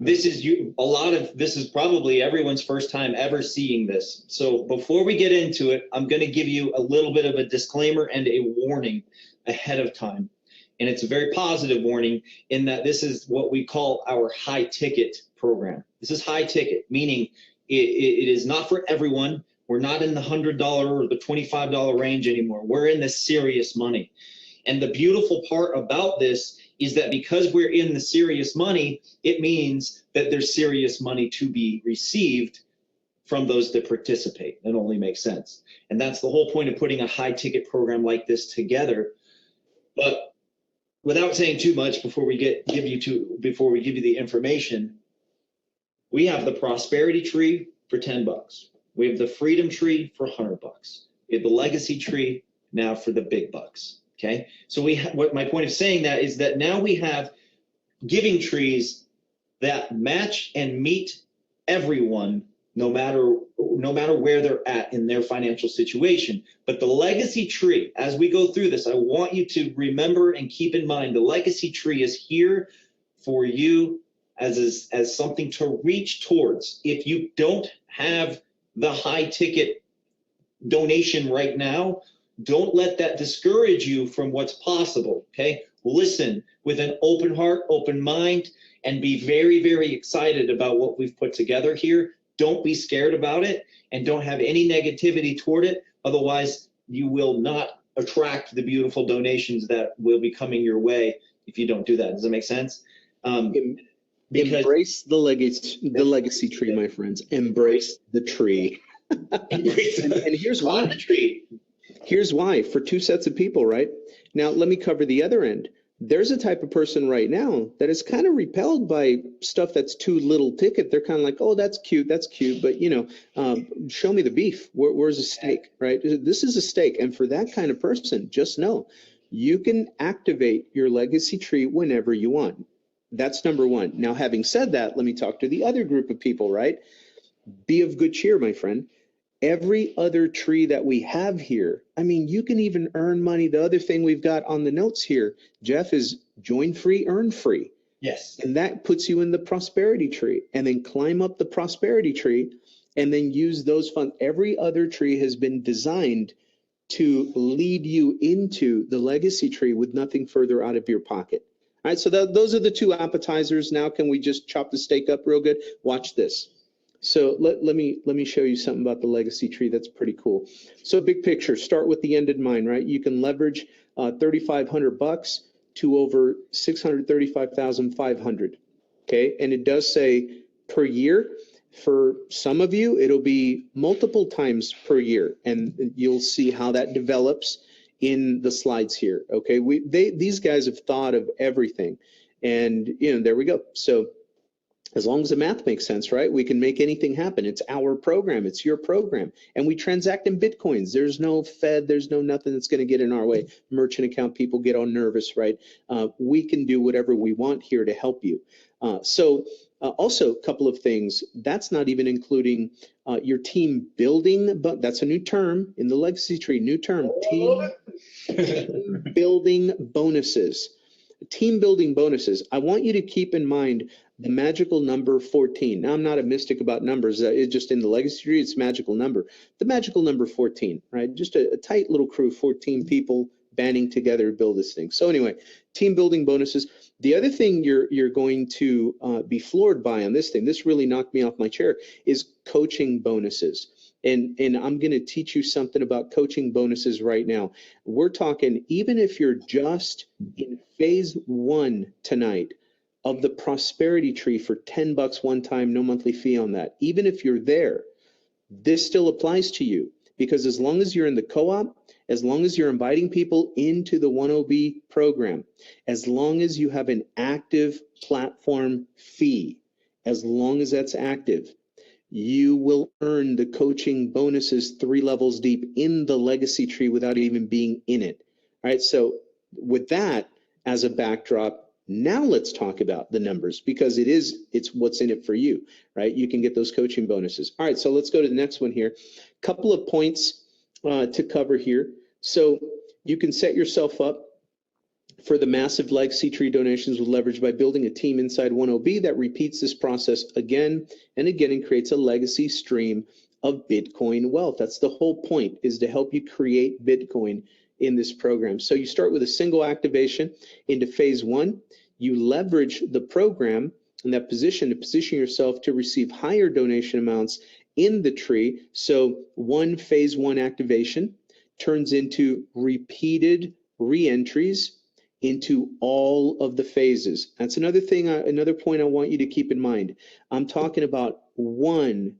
this is this is probably everyone's first time ever seeing this. So before we get into it, I'm going to give you a little bit of a disclaimer and a warning ahead of time. And it's a very positive warning in that this is what we call our high ticket program. This is high ticket, meaning it is not for everyone. We're not in the $100 or the $25 range anymore. We're in the serious money. And the beautiful part about this is that because we're in the serious money, it means that there's serious money to be received from those that participate. That only makes sense. And that's the whole point of putting a high ticket program like this together. But without saying too much before we give you the information, we have the prosperity tree for $10. We have the freedom tree for $100. We have the legacy tree now for the big bucks. Okay, so what my point of saying that is that now we have giving trees that match and meet everyone, no matter where they're at in their financial situation. But the legacy tree, as we go through this, I want you to remember and keep in mind the legacy tree is here for you as something to reach towards. If you don't have the high ticket donation right now, don't let that discourage you from what's possible, okay? Listen with an open heart, open mind, and be very, very excited about what we've put together here. Don't be scared about it, and don't have any negativity toward it. Otherwise, you will not attract the beautiful donations that will be coming your way if you don't do that. Does that make sense? Embrace the legacy tree, my friends. Embrace the tree. and here's why. The tree. Here's why. For two sets of people, right? Now, let me cover the other end. There's a type of person right now that is kind of repelled by stuff that's too little ticket. They're kind of like, oh, that's cute, but show me the beef. Where's the steak, right? This is a steak, and for that kind of person, just know you can activate your legacy tree whenever you want. That's number one. Now, having said that, let me talk to the other group of people, right? Be of good cheer, my friend. Every other tree that we have here, I mean, you can even earn money. The other thing we've got on the notes here, Jeff, is join free, earn free. Yes. And that puts you in the prosperity tree, and then climb up the prosperity tree and then use those funds. Every other tree has been designed to lead you into the legacy tree with nothing further out of your pocket. All right, so those are the two appetizers. Now, can we just chop the steak up real good? Watch this. So let me show you something about the legacy tree that's pretty cool. So big picture, start with the end in mind, right? You can leverage $3,500 to over $635,500. Okay, and it does say per year. For some of you, it'll be multiple times per year, and you'll see how that develops in the slides here. Okay, these guys have thought of everything, and there we go. So as long as the math makes sense, right? We can make anything happen. It's our program. It's your program. And we transact in Bitcoins. There's no Fed. There's no nothing that's going to get in our way. Merchant account people get all nervous, right? We can do whatever we want here to help you. Also, a couple of things. That's not even including your team building, but that's a new term in the legacy tree. New term, team building bonuses. Team building bonuses. I want you to keep in mind the magical number 14. Now, I'm not a mystic about numbers. It's just in the legacy tree, it's magical number. The magical number 14, right? Just a tight little crew, 14 people banding together to build this thing. So anyway, team building bonuses. The other thing you're going to be floored by on this thing, this really knocked me off my chair, is coaching bonuses. And I'm going to teach you something about coaching bonuses right now. We're talking, even if you're just in phase 1 tonight of the prosperity tree for $10 one time, no monthly fee on that. Even if you're there, this still applies to you, because as long as you're in the co-op, as long as you're inviting people into the 10B program, as long as you have an active platform fee, as long as that's active, you will earn the coaching bonuses 3 levels deep in the legacy tree without even being in it. All right, so with that as a backdrop, now let's talk about the numbers, because it's what's in it for you, right? You can get those coaching bonuses. All right, so let's go to the next one here. Couple of points to cover here. So you can set yourself up For the massive legacy tree donations with leverage by building a team inside 10B that repeats this process again and again and creates a legacy stream of Bitcoin wealth. That's the whole point, is to help you create Bitcoin in this program. So you start with a single activation into phase one. You leverage the program in that position to position yourself to receive higher donation amounts in the tree. So one phase one activation turns into repeated re-entries into all of the phases. That's another thing, another point I want you to keep in mind. I'm talking about one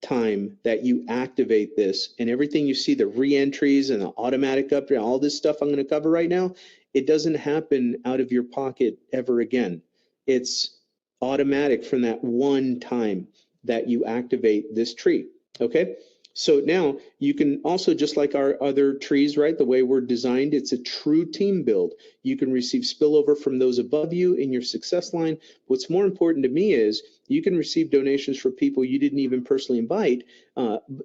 time that you activate this, and everything you see, the re-entries and the automatic upgrade, all this stuff I'm going to cover right now, it doesn't happen out of your pocket ever again. It's automatic from that one time that you activate this tree. Okay. So now you can also, just like our other trees, right, the way we're designed, it's a true team build. You can receive spillover from those above you in your success line. What's more important to me is you can receive donations from people you didn't even personally invite.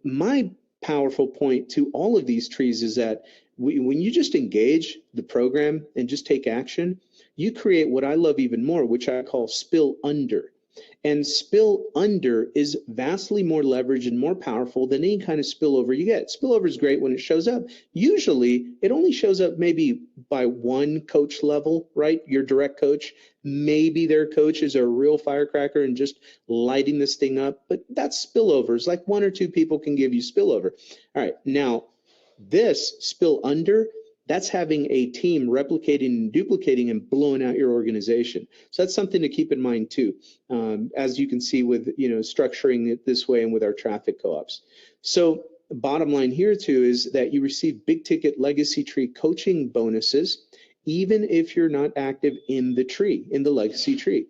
My powerful point to all of these trees is that when you just engage the program and just take action, you create what I love even more, which I call spill under. And spill under is vastly more leverage and more powerful than any kind of spillover you get. Spillover is great when it shows up. Usually it only shows up maybe by one coach level, right? Your direct coach, maybe their coach is a real firecracker and just lighting this thing up, but that's spillover. It's like one or two people can give you spillover. All right, now this spill under, that's having a team replicating and duplicating and blowing out your organization. So that's something to keep in mind too, as you can see with structuring it this way and with our traffic co-ops. So bottom line here too is that you receive big ticket legacy tree coaching bonuses, even if you're not active in the tree, in the legacy tree.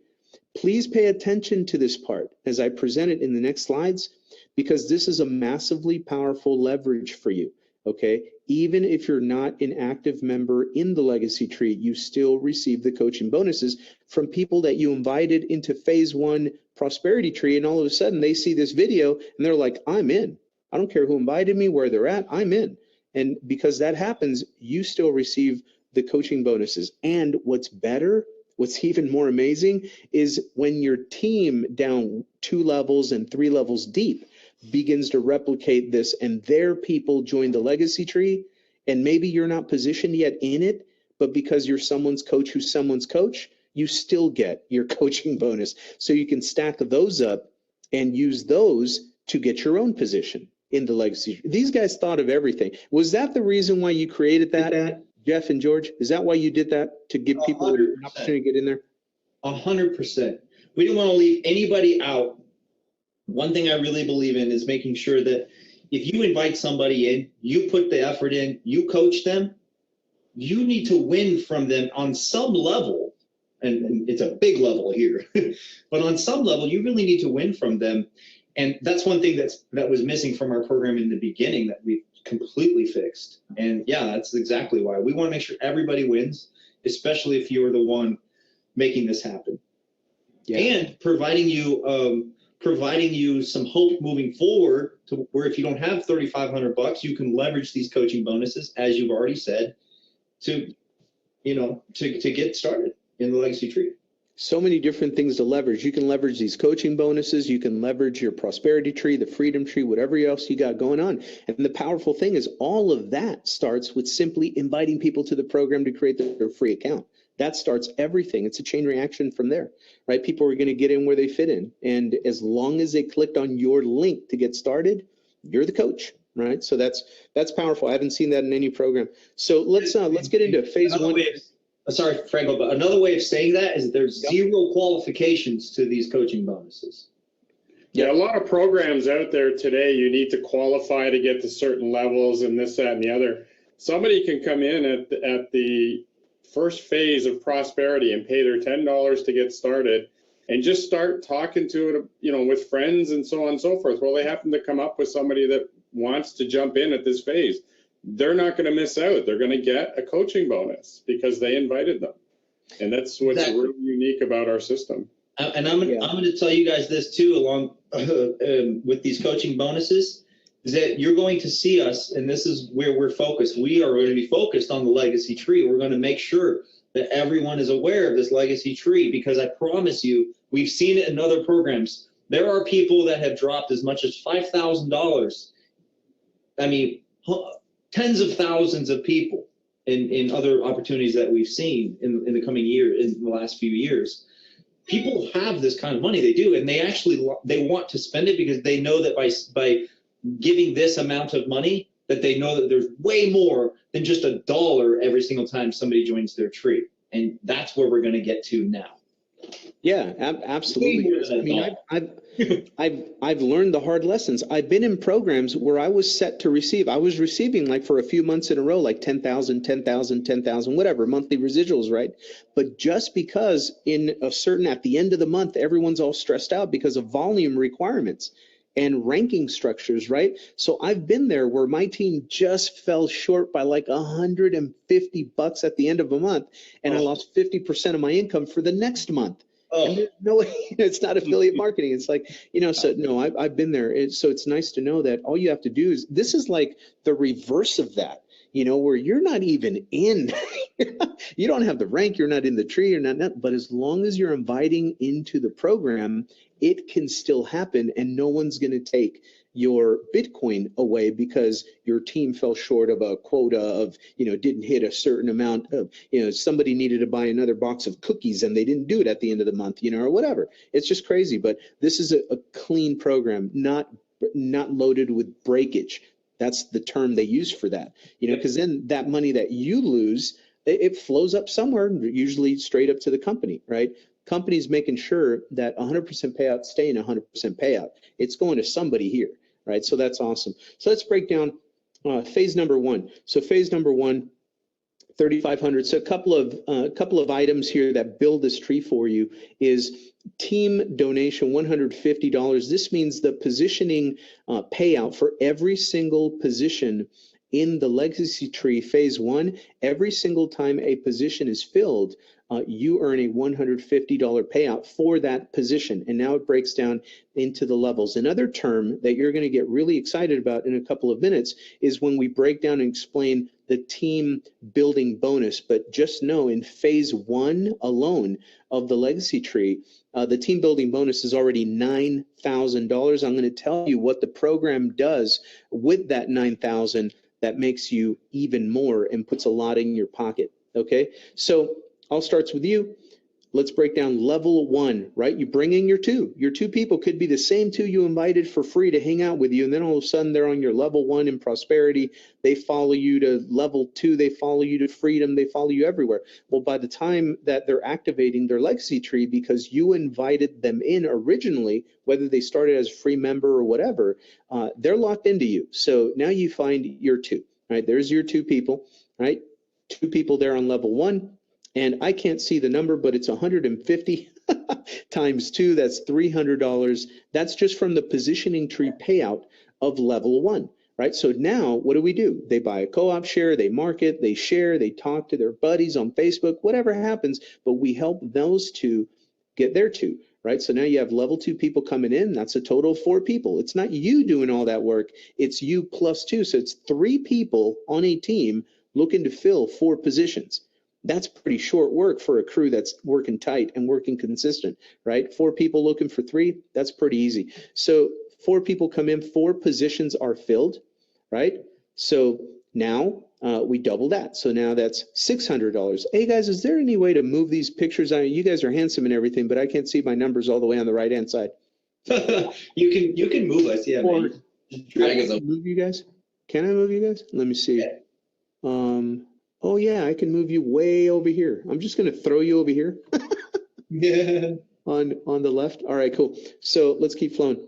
Please pay attention to this part as I present it in the next slides, because this is a massively powerful leverage for you. Okay, even if you're not an active member in the legacy tree, you still receive the coaching bonuses from people that you invited into phase one prosperity tree, and all of a sudden they see this video and they're like, I'm in. I don't care who invited me, where they're at, I'm in. And because that happens, you still receive the coaching bonuses. And what's better, what's even more amazing, is when your team down 2 levels and 3 levels deep begins to replicate this and their people join the legacy tree, and maybe you're not positioned yet in it, but because you're someone's coach who's someone's coach, you still get your coaching bonus. So you can stack those up and use those to get your own position in the legacy tree. These guys thought of everything. Was that the reason why you created that, Jeff and George? Is that why you did that, to give people 100%. an opportunity to get in there? 100%. We didn't want to leave anybody out. One thing I really believe in is making sure that if you invite somebody in, you put the effort in, you coach them, you need to win from them on some level. And it's a big level here, but on some level, you really need to win from them. And that's one thing that was missing from our program in the beginning that we completely fixed. And yeah, that's exactly why. We want to make sure everybody wins, especially if you're the one making this happen. Yeah. And providing you some hope moving forward, to where if you don't have $3,500, you can leverage these coaching bonuses, as you've already said, to get started in the legacy tree. So many different things to leverage. You can leverage these coaching bonuses. You can leverage your prosperity tree, the freedom tree, whatever else you got going on. And the powerful thing is all of that starts with simply inviting people to the program to create their free account. That starts everything. It's a chain reaction from there, right? People are going to get in where they fit in. And as long as they clicked on your link to get started, you're the coach, right? So that's powerful. I haven't seen that in any program. So let's get into phase one. Sorry, Franco, but another way of saying that is there's zero qualifications to these coaching bonuses. Yeah, a lot of programs out there today, you need to qualify to get to certain levels and this, that, and the other. Somebody can come in at the first phase of prosperity and pay their $10 to get started and just start talking to it, with friends and so on and so forth. Well, they happen to come up with somebody that wants to jump in at this phase. They're not going to miss out. They're going to get a coaching bonus because they invited them. And that's what's really unique about our system. And I'm going to tell you guys this too, along with these coaching bonuses, is that you're going to see us, and this is where we're focused. We are going to be focused on the legacy tree. We're going to make sure that everyone is aware of this legacy tree, because I promise you, we've seen it in other programs. There are people that have dropped as much as $5,000. I mean, tens of thousands of people in other opportunities that we've seen in the coming year, in the last few years. People have this kind of money, they do, and they want to spend it because they know that by giving this amount of money, that they know that there's way more than just $1 every single time somebody joins their tree. And that's where we're going to get to now. Yeah, absolutely. I mean, I've learned the hard lessons. I've been in programs where I was set to receive. I was receiving like for a few months in a row, like 10,000, 10,000, 10,000, whatever, monthly residuals, right? But just because at the end of the month, everyone's all stressed out because of volume requirements and ranking structures, right? So I've been there where my team just fell short by like $150 at the end of a month, and I lost 50% of my income for the next month. And there's no way, it's not affiliate marketing. It's like, so no, I've been there. So it's nice to know that all you have to do is, this is like the reverse of that, where you're not even in, you don't have the rank, you're not in the tree, you're not, but as long as you're inviting into the program, it can still happen, and no one's going to take your Bitcoin away because your team fell short of a quota of, didn't hit a certain amount of, somebody needed to buy another box of cookies and they didn't do it at the end of the month, or whatever. It's just crazy. But this is a clean program, not loaded with breakage. That's the term they use for that, because then that money that you lose, it flows up somewhere, usually straight up to the company, right? Companies making sure that 100% payout staying 100% payout. It's going to somebody here, right? So that's awesome. So let's break down phase number one. So phase number one, 3,500. So a couple of items here that build this tree for you is team donation, $150. This means the positioning payout for every single position in the legacy tree phase one. Every single time a position is filled, you earn a $150 payout for that position. And now it breaks down into the levels. Another term that you're going to get really excited about in a couple of minutes is when we break down and explain the team building bonus. But just know, in phase one alone of the legacy tree, the team building bonus is already $9,000. I'm going to tell you what the program does with that $9,000 that makes you even more and puts a lot in your pocket. Okay, so all starts with you. Let's break down level one, right? You bring in your two. Your two people could be the same two you invited for free to hang out with you, and then all of a sudden they're on your level one in prosperity. They follow you to level two. They follow you to freedom. They follow you everywhere. Well, by the time that they're activating their legacy tree, because you invited them in originally, whether they started as a free member or whatever, they're locked into you. So now you find your two, right? There's your two people, right? Two people there on level one. And I can't see the number, but it's 150 times two, that's $300. That's just from the positioning tree payout of level one, right? So now what do? They buy a co-op share, they market, they share, they talk to their buddies on Facebook, whatever happens, but we help those two get their two, right? So now you have level two people coming in. That's a total of 4 people. It's not you doing all that work. It's you plus 2. So it's 3 people on a team looking to fill 4 positions. That's pretty short work for a crew that's working tight and working consistent, right? 4 people looking for 3, that's pretty easy. So 4 people come in, 4 positions are filled, right? So now we double that. So now that's $600. Hey guys, is there any way to move these pictures? I mean, you guys are handsome and everything, but I can't see my numbers all the way on the right-hand side. You can move us, yeah. Or Man. Just drag us up. Move you guys? Can I move you guys? Let me see. Yeah. Oh yeah, I can move you way over here. I'm just gonna throw you over here. Yeah. On the left. All right, cool. So let's keep flowing.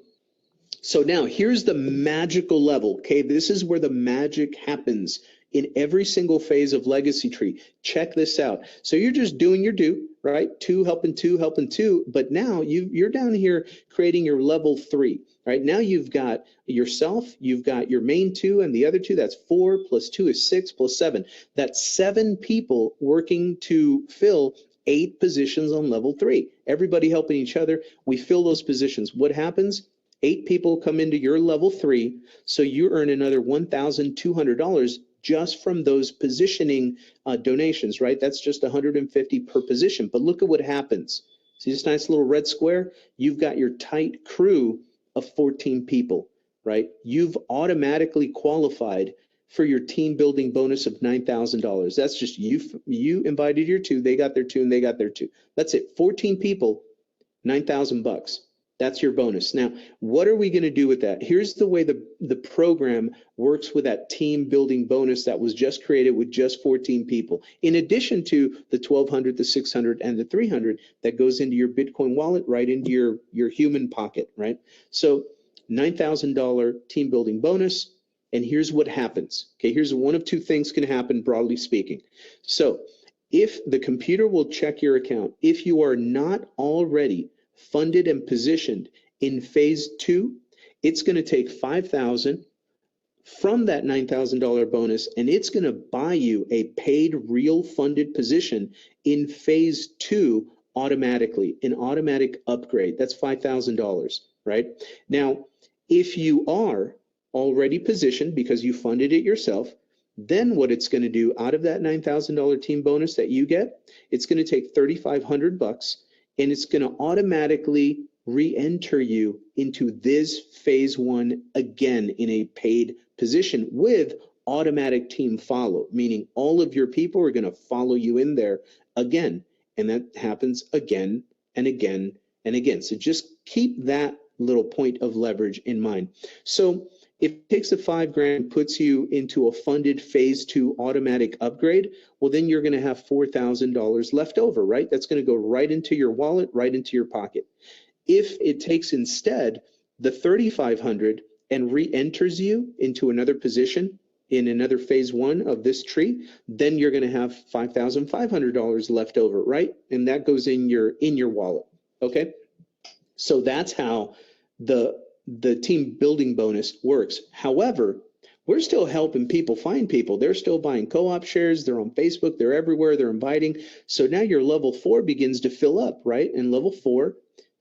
So now here's the magical level. Okay, this is where the magic happens in every single phase of legacy tree. Check this out. So you're just doing your due, right? 2 helping 2 helping 2, but now you're down here creating your level 3. Right now you've got yourself, you've got your main 2 and the other 2, that's 4 plus 2 is 6 plus 7. That's 7 people working to fill 8 positions on level 3. Everybody helping each other. We fill those positions. What happens? 8 people come into your level 3, so you earn another $1,200 just from those positioning donations, right? That's just 150 per position. But look at what happens. See this nice little red square? You've got your tight crew of 14 people, right? You've automatically qualified for your team building bonus of $9,000. That's just you invited your two, they got their two, and they got their two. That's it. 14 people, $9,000. That's your bonus. Now, what are we going to do with that? Here's the way the program works with that team building bonus that was just created with just 14 people. In addition to the 1,200, the 600, and the 300 that goes into your Bitcoin wallet, right into your human pocket, right? So $9,000 team building bonus. And here's what happens. Okay, here's one of two things can happen, broadly speaking. So if the computer will check your account, if you are not already funded and positioned in phase 2, it's going to take $5,000 from that $9,000 bonus, and it's going to buy you a paid real funded position in phase 2 automatically, an automatic upgrade. That's $5,000, right? Now, if you are already positioned because you funded it yourself, then what it's going to do out of that $9,000 team bonus that you get, it's going to take $3,500 and it's going to automatically re-enter you into this phase 1 again in a paid position with automatic team follow, meaning all of your people are going to follow you in there again. And that happens again and again and again. So just keep that little point of leverage in mind. So if it takes the $5,000 and puts you into a funded phase 2 automatic upgrade, well, then you're going to have $4,000 left over, right? That's going to go right into your wallet, right into your pocket. If it takes instead the $3,500 and re-enters you into another position in another phase 1 of this tree, then you're going to have $5,500 left over, right? And that goes in your wallet. Okay, so that's how the team building bonus works. However, we're still helping people find people. They're still buying co-op shares. They're on Facebook. They're everywhere. They're inviting. So now your level 4 begins to fill up, right? And level 4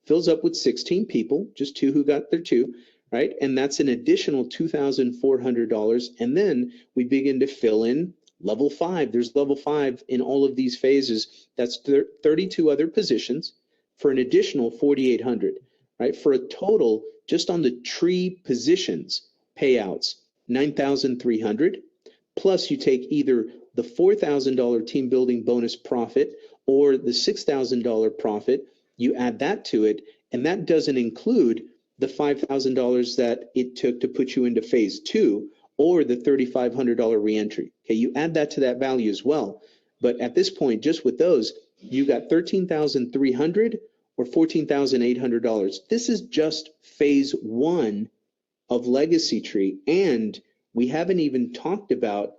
fills up with 16 people, just 2 who got their 2, right? And that's an additional $2,400. And then we begin to fill in level 5. There's level 5 in all of these phases. That's 32 other positions for an additional $4,800, right? For a total, just on the tree positions payouts, $9,300, plus you take either the $4,000 team building bonus profit or the $6,000 profit, you add that to it, and that doesn't include the $5,000 that it took to put you into phase 2 or the $3,500 reentry. Okay, you add that to that value as well. But at this point, just with those, you got $13,300 or $14,800. This is just phase 1 of Legacy Tree, and we haven't even talked about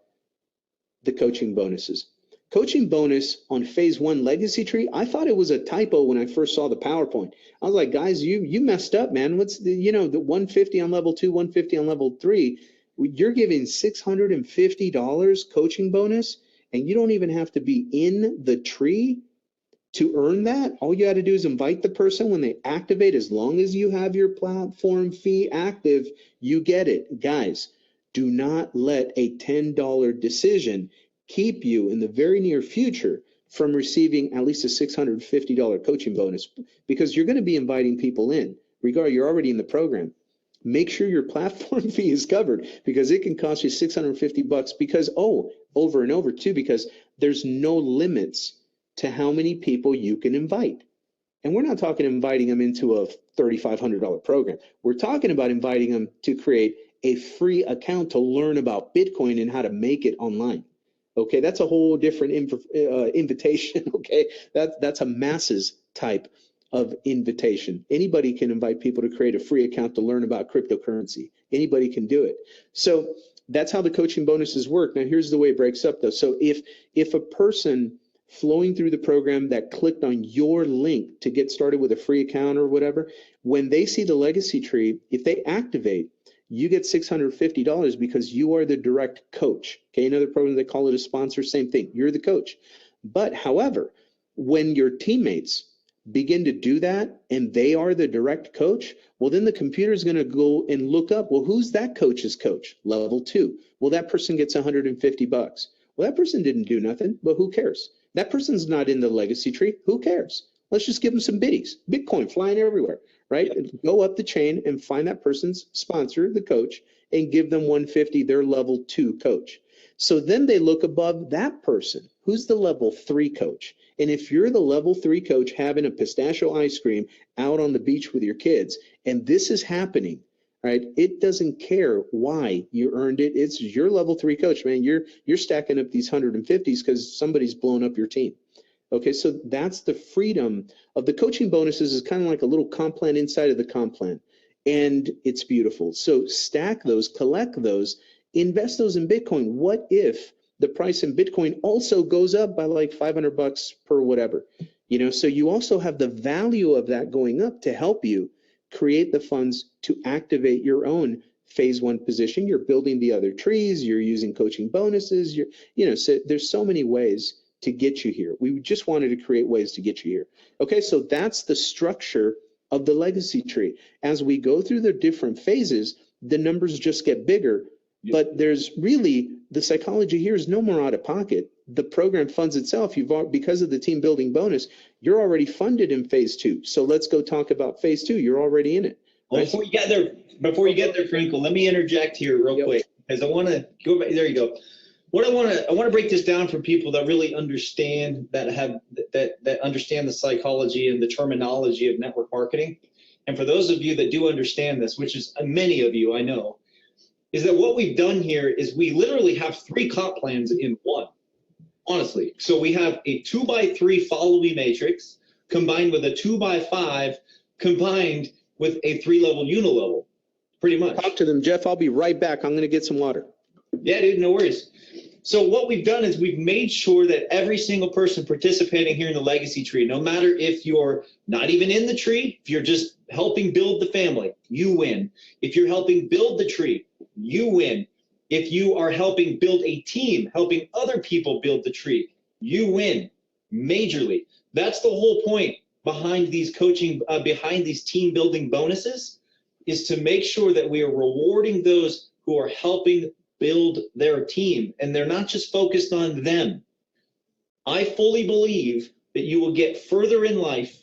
the coaching bonuses. Coaching bonus on phase 1 Legacy Tree, I thought it was a typo when I first saw the PowerPoint. I was like, guys, you messed up, man. What's the 150 on level 2, 150 on level 3? You're giving $650 coaching bonus, and you don't even have to be in the tree to earn that. All you got to do is invite the person. When they activate, as long as you have your platform fee active, you get it. Guys, do not let a $10 decision keep you in the very near future from receiving at least a $650 coaching bonus, because you're going to be inviting people in. Regardless, you're already in the program. Make sure your platform fee is covered, because it can cost you $650 because, over and over too, because there's no limits to how many people you can invite. And we're not talking inviting them into a $3,500 program. We're talking about inviting them to create a free account to learn about Bitcoin and how to make it online. Okay, that's a whole different invitation. Okay, that's a masses type of invitation. Anybody can invite people to create a free account to learn about cryptocurrency. Anybody can do it. So that's how the coaching bonuses work. Now, here's the way it breaks up though. So if a person flowing through the program that clicked on your link to get started with a free account or whatever, when they see the Legacy Tree, if they activate, you get $650 because you are the direct coach. Okay, in other programs, they call it a sponsor, same thing. You're the coach. But however, when your teammates begin to do that and they are the direct coach, well, then the computer is going to go and look up, well, who's that coach's coach? Level 2. Well, that person gets $150. Well, that person didn't do nothing, but who cares? That person's not in the legacy tree. Who cares? Let's just give them some biddies. Bitcoin flying everywhere, right? Go up the chain and find that person's sponsor, the coach, and give them 150, their level 2 coach. So then they look above that person. Who's the level 3 coach? And if you're the level 3 coach having a pistachio ice cream out on the beach with your kids, and this is happening, right? It doesn't care why you earned it. It's your level 3 coach, man. You're stacking up these 150s because somebody's blown up your team. Okay, so that's the freedom of the coaching bonuses. Is kind of like a little comp plan inside of the comp plan, and it's beautiful. So stack those, collect those, invest those in Bitcoin. What if the price in Bitcoin also goes up by like $500 per whatever? You know, so you also have the value of that going up to help you create the funds to activate your own phase 1 position. You're building the other trees, you're using coaching bonuses, so there's so many ways to get you here. We just wanted to create ways to get you here. Okay, so that's the structure of the legacy tree. As we go through the different phases, the numbers just get bigger, but there's really, the psychology here is no more out of pocket. The program funds itself. Because of the team building bonus, you're already funded in phase 2. So let's go talk about phase 2. You're already in it. Well, Right? before you get there, Franco, let me interject here real quick, because I want to go back. There you go. What I want to break this down for people that really understand, that understand the psychology and the terminology of network marketing. And for those of you that do understand this, which is many of you, I know, is that what we've done here is we literally have 3 comp plans in one, honestly. So we have a 2x3 follow me matrix combined with a 2x5 combined with a 3-level unilevel, pretty much. Talk to them, Jeff. I'll be right back. I'm going to get some water. Yeah, dude, no worries. So what we've done is we've made sure that every single person participating here in the legacy tree, no matter if you're not even in the tree, if you're just helping build the family, you win. If you're helping build the tree, you win. If you are helping build a team, helping other people build the tree, you win majorly. That's the whole point behind these behind these team building bonuses, is to make sure that we are rewarding those who are helping build their team, and they're not just focused on them. I fully believe that you will get further in life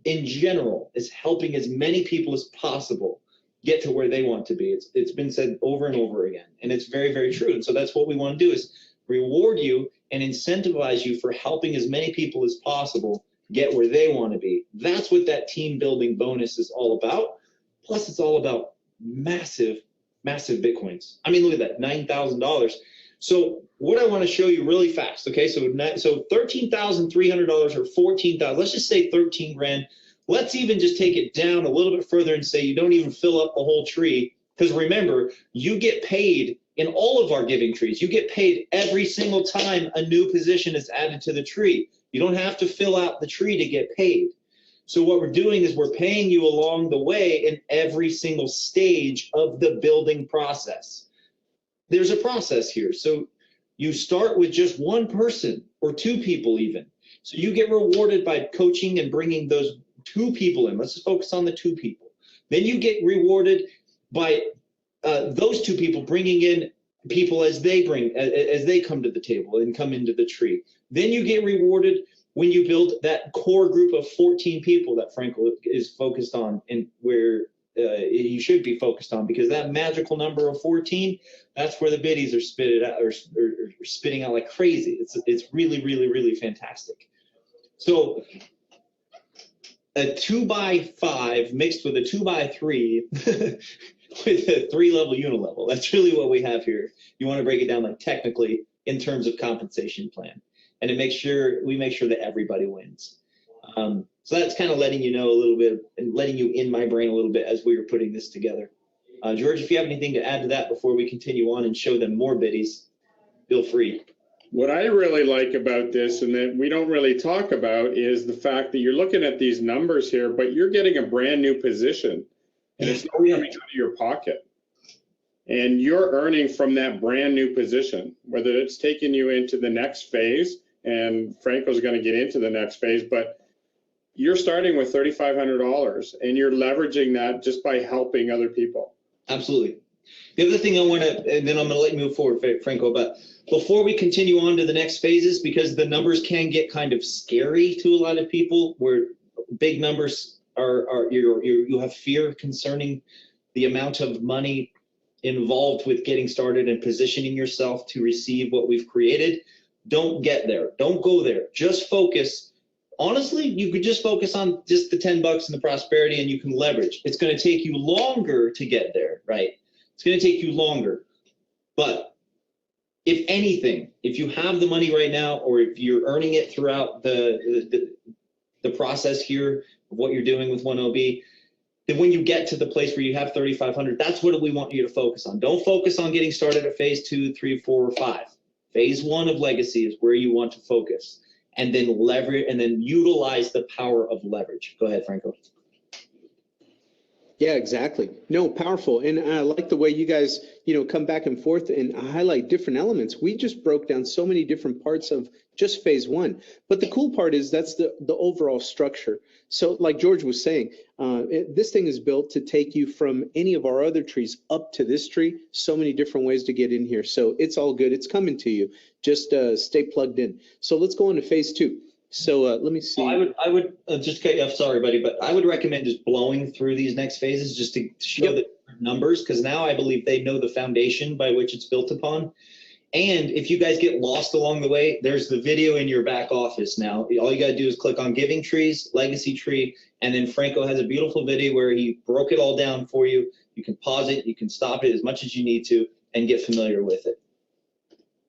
in general as helping as many people as possible get to where they want to be. It's been said over and over again, and it's very, very true. And so that's what we want to do, is reward you and incentivize you for helping as many people as possible get where they want to be. That's what that team building bonus is all about. Plus, it's all about massive Bitcoins. I mean, look at that, $9,000. So what I want to show you really fast, okay? So $13,300 or $14,000, let's just say 13 grand. Let's even just take it down a little bit further and say you don't even fill up the whole tree, because remember, you get paid in all of our giving trees. You get paid every single time a new position is added to the tree. You don't have to fill out the tree to get paid. So what we're doing is we're paying you along the way in every single stage of the building process. There's a process here. So you start with just one person or 2 people even. So you get rewarded by coaching and bringing those 2 people in. Let's just focus on the 2 people. Then you get rewarded by those 2 people bringing in people as they come to the table and come into the tree. Then you get rewarded when you build that core group of 14 people that Franco is focused on, and where you should be focused on, because that magical number of 14, that's where the biddies are spitting out like crazy. It's really, really, really fantastic. So a 2x5 mixed with a 2x3 with a 3-level unilevel. That's really what we have here. You want to break it down like technically in terms of compensation plan. And we make sure that everybody wins. So that's kind of letting you know a little bit and letting you in my brain a little bit as we were putting this together. George, if you have anything to add to that before we continue on and show them more biddies, feel free. What I really like about this, and that we don't really talk about, is the fact that you're looking at these numbers here, but you're getting a brand new position, and it's not coming out of your pocket. And you're earning from that brand new position, whether it's taking you into the next phase, and Franco's going to get into the next phase, but you're starting with $3,500 and you're leveraging that just by helping other people. Absolutely. The other thing I want to, and then I'm going to let you move forward, Franco, but before we continue on to the next phases, because the numbers can get kind of scary to a lot of people, where big numbers you have fear concerning the amount of money involved with getting started and positioning yourself to receive what we've created. Don't get there. Don't go there. Just focus. Honestly, you could just focus on just the $10 and the prosperity, and you can leverage. It's going to take you longer to get there, right? It's going to take you longer. But if anything, if you have the money right now, or if you're earning it throughout the process here of what you're doing with 1OB, then when you get to the place where you have 3,500, that's what we want you to focus on. Don't focus on getting started at phase 2, 3, 4, or 5. Phase 1 of legacy is where you want to focus, and then leverage, and then utilize the power of leverage. Go ahead, Franco. Yeah, exactly. No, powerful. And I like the way you guys, come back and forth and highlight different elements. We just broke down so many different parts of just phase 1. But the cool part is that's the overall structure. So like George was saying, this thing is built to take you from any of our other trees up to this tree. So many different ways to get in here. So it's all good. It's coming to you. Just stay plugged in. So let's go into phase 2. So let me see. I would just, I'm sorry, buddy, but I would recommend just blowing through these next phases just to show the numbers, because now I believe they know the foundation by which it's built upon. And if you guys get lost along the way, there's the video in your back office now. All you got to do is click on Giving Trees, Legacy Tree, and then Franco has a beautiful video where he broke it all down for you. You can pause it, you can stop it as much as you need to, and get familiar with it.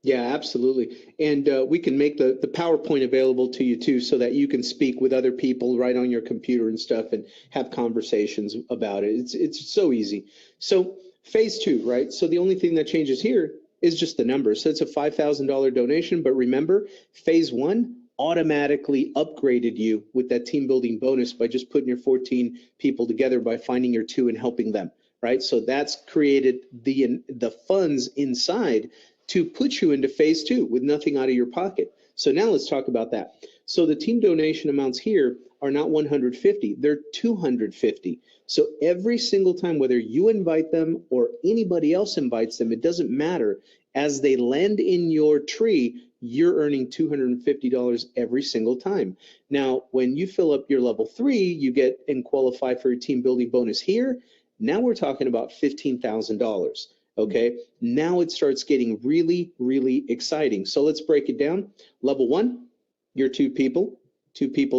Yeah, absolutely. And we can make the PowerPoint available to you too, so that you can speak with other people right on your computer and stuff and have conversations about it. It's so easy. So phase 2, right? So the only thing that changes here is just the numbers. So it's a $5,000 donation, but remember, phase 1 automatically upgraded you with that team building bonus by just putting your 14 people together by finding your 2 and helping them, right? So that's created the funds inside to put you into phase 2 with nothing out of your pocket. So now let's talk about that. So the team donation amounts here are not 150, they're 250. So every single time, whether you invite them or anybody else invites them, it doesn't matter. As they land in your tree, you're earning $250 every single time. Now, when you fill up your level 3, you get and qualify for your team building bonus here. Now we're talking about $15,000. Okay, now it starts getting really, really exciting. So let's break it down. Level 1, your 2 people